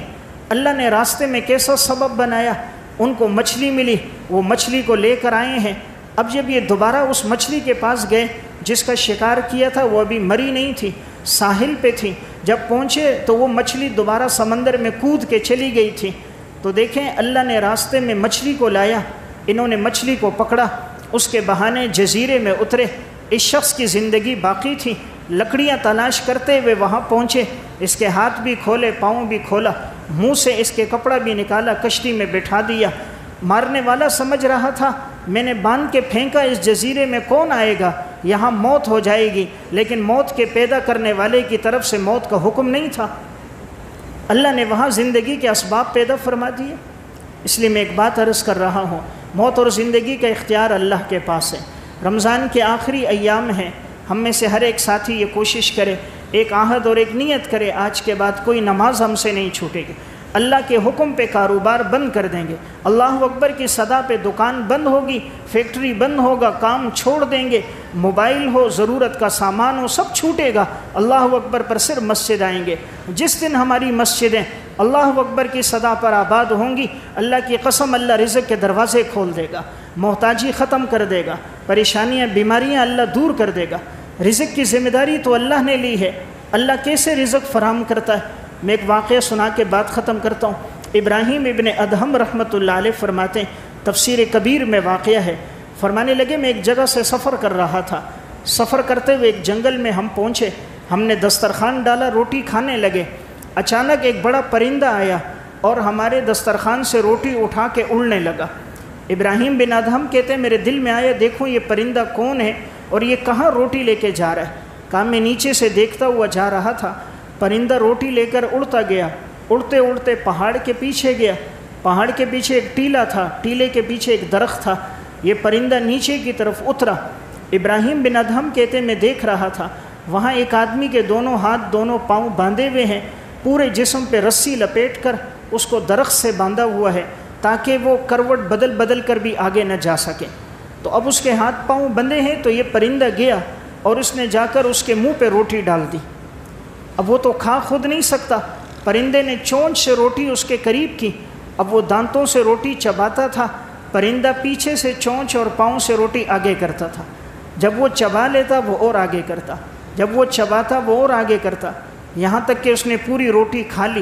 اللہ نے راستے میں کیسا سبب بنایا، ان کو مچھلی ملی، وہ مچھلی کو لے کر آئے ہیں۔ اب جب یہ دوبارہ اس مچھلی کے پاس گئے جس کا شکار کیا تھا، وہ ابھی مری نہیں تھی، ساحل پہ تھی، جب پہنچے تو وہ مچھلی دوبارہ سمندر میں کود کے چلی گئی تھی۔ تو دیکھیں اللہ نے راستے میں مچھلی کو لایا، انہوں نے مچھلی کو پکڑا، اس کے بہانے جزیرے میں اترے، اس شخص کی زندگی باقی تھی، لکڑیاں تلاش کرتے ہوئے وہاں پہنچے، اس کے ہاتھ بھی کھولے، پاؤں بھی کھولا، منہ سے اس کے کپڑا بھی نکالا، کشتی میں بٹھا دیا۔ مارنے والا سمجھ رہا تھا میں نے باندھ کے پھینکا، اس جزیرے میں کون آئے گا، یہاں موت ہو جائے گی، لیکن موت کے پیدا کرنے والے کی طرف سے موت کا حکم نہیں تھا، اللہ نے وہاں زندگی کے اسباب پیدا فرما دیے۔ اس لیے میں ایک بات عرض کر رہا ہوں، موت اور زندگی کا اختیار اللہ کے پاس ہے۔ رمضان کے آخری ایام ہیں، ہم میں سے ہر ایک ساتھی یہ کوشش کرے، ایک عہد اور ایک نیت کرے، آج کے بعد کوئی نماز ہم سے نہیں چھوٹے گی، اللہ کے حکم پہ کاروبار بند کر دیں گے، اللہ اکبر کی صدا پہ دکان بند ہوگی، فیکٹری بند ہوگا، کام چھوڑ دیں گے، موبائل ہو، ضرورت کا سامان ہو، سب چھوٹے گا، اللہ اکبر پر صرف مسجد آئیں گے۔ جس دن ہماری مسجدیں اللہ اکبر کی صدا پر آباد ہوں گی، اللہ کی قسم اللہ رزق کے دروازے کھول دے گا، محتاجی ختم کر دے گا، پریشانیاں بیماریاں اللہ دور کر دے گا۔ رزق کی ذمہ داری تو اللہ نے لی ہے، اللہ کیسے رزق فراہم کرتا ہے؟ میں ایک واقعہ سنا کے بات ختم کرتا ہوں۔ ابراہیم ابن ادہم رحمۃ اللہ علیہ فرماتے ہیں، تفسیر کبیر میں واقعہ ہے، فرمانے لگے میں ایک جگہ سے سفر کر رہا تھا، سفر کرتے ہوئے ایک جنگل میں ہم پہنچے، ہم نے دسترخوان ڈالا، روٹی کھانے لگے، اچانک ایک بڑا پرندہ آیا اور ہمارے دسترخوان سے روٹی اٹھا کے اڑنے لگا۔ ابراہیم بن ادہم کہتے ہیں میرے دل میں آیا دیکھو یہ پرندہ کون ہے اور یہ کہاں روٹی لے کے جا رہا ہے؟ کہا میں نیچے سے دیکھتا ہوا جا رہا تھا، پرندہ روٹی لے کر اڑتا گیا، اڑتے اڑتے پہاڑ کے پیچھے گیا، پہاڑ کے پیچھے ایک ٹیلا تھا، ٹیلے کے پیچھے ایک درخت تھا، یہ پرندہ نیچے کی طرف اترا۔ ابراہیم بن ادہم کہتے میں دیکھ رہا تھا وہاں ایک آدمی کے دونوں ہاتھ دونوں پاؤں باندھے ہوئے ہیں، پورے جسم پہ رسی لپیٹ کر اس کو درخت سے باندھا ہوا ہے تاکہ وہ کروٹ بدل بدل کر بھی آگے نہ جا سکے۔ تو اب اس کے ہاتھ پاؤں بندھے ہیں، تو یہ پرندہ گیا اور اس نے جا کر اس کے منہ پہ روٹی ڈال دی۔ اب وہ تو کھا خود نہیں سکتا، پرندے نے چونچ سے روٹی اس کے قریب کی، اب وہ دانتوں سے روٹی چباتا تھا، پرندہ پیچھے سے چونچ اور پاؤں سے روٹی آگے کرتا تھا، جب وہ چبا لیتا وہ اور آگے کرتا، جب وہ چباتا وہ اور آگے کرتا، یہاں تک کہ اس نے پوری روٹی کھا لی۔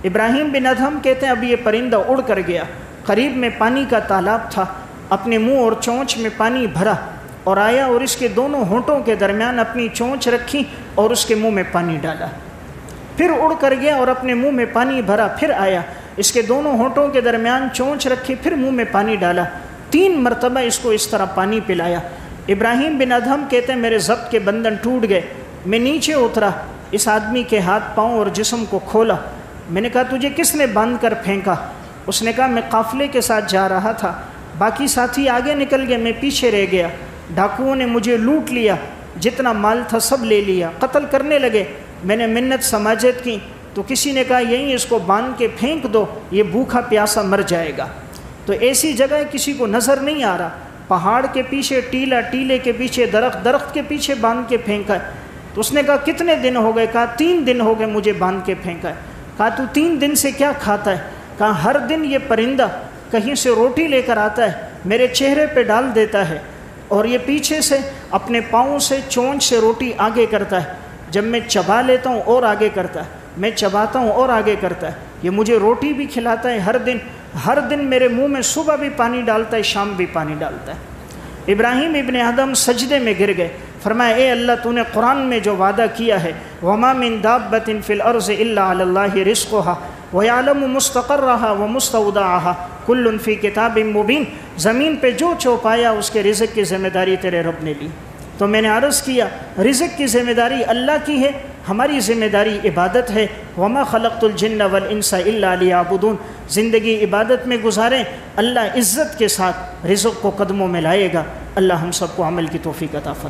ابراہیم بن ادہم کہتے ہیں اب یہ پرندہ اڑ کر گیا، قریب میں پانی کا تالاب تھا، اپنے منہ اور چونچ میں پانی بھرا اور آیا اور اس کے دونوں ہونٹوں کے درمیان اپنی چونچ رکھی اور اس کے منہ میں پانی ڈالا، پھر اڑ کر گیا اور اپنے منہ میں پانی بھرا، پھر آیا، اس کے دونوں ہونٹوں کے درمیان چونچ رکھی، پھر منہ میں پانی ڈالا، 3 مرتبہ اس کو اس طرح پانی پلایا۔ ابراہیم بن ادہم کہتے ہیں میرے ضبط کے بندھن ٹوٹ گئے، میں نیچے اترا، اس آدمی کے ہاتھ پاؤں اور جسم کو کھولا۔ میں نے کہا تجھے کس نے باندھ کر پھینکا؟ اس نے کہا میں قافلے کے ساتھ جا رہا تھا، باقی ساتھی آگے نکل گئے، میں پیچھے رہ گیا، ڈاکوؤں نے مجھے لوٹ لیا، جتنا مال تھا سب لے لیا، قتل کرنے لگے۔ میں نے منت سماجت کی تو کسی نے کہا یہیں اس کو باندھ کے پھینک دو، یہ بھوکا پیاسا مر جائے گا۔ تو ایسی جگہ کسی کو نظر نہیں آ رہا، پہاڑ کے پیچھے ٹیلا، ٹیلے کے پیچھے درخت، درخت کے پیچھے باندھ کے پھینکا ہے۔ تو اس نے کہا کتنے دن ہو گئے؟ کہا 3 دن ہو گئے مجھے باندھ کے پھینکا ہے۔ کہا تو 3 دن سے کیا کھاتا ہے؟ کہا ہر دن یہ پرندہ کہیں سے روٹی لے کر آتا ہے، میرے چہرے پہ ڈال دیتا ہے، اور یہ پیچھے سے اپنے پاؤں سے چونچ سے روٹی آگے کرتا ہے، جب میں چبا لیتا ہوں اور آگے کرتا ہے، میں چباتا ہوں اور آگے کرتا ہے، یہ مجھے روٹی بھی کھلاتا ہے ہر دن میرے منہ میں صبح بھی پانی ڈالتا ہے، شام بھی پانی ڈالتا ہے۔ ابراہیم ابن ادہم سجدے میں گر گئے، فرمایا اے اللہ تو نے قرآن میں جو وعدہ کیا ہے وَمَا مِن دَابَّةٍ فِي الْأَرْضِ إِلَّا عَلَى اللَّهِ رِزْقُهَا وَيَعْلَمُ مُسْتَقَرَّهَا وَمُسْتَوْدَعَهَا كُلٌّ فِي كِتَابٍ مُبِينٍ۔ زمین پہ جو چوپایا اس کے رزق کی ذمہ داری تیرے رب نے لی۔ تو میں نے عرض کیا رزق کی ذمہ داری اللہ کی ہے، ہماری ذمہ داری عبادت ہے۔ وَمَا خَلَقْتُ الْجِنَّ وَالْإِنسَ إِلَّا لِيَعْبُدُونَ۔ زندگی عبادت میں گزاریں، اللہ عزت کے ساتھ رزق کو قدموں میں لائے گا۔ اللہ ہم سب کو عمل کی توفیق عطا فرمائے۔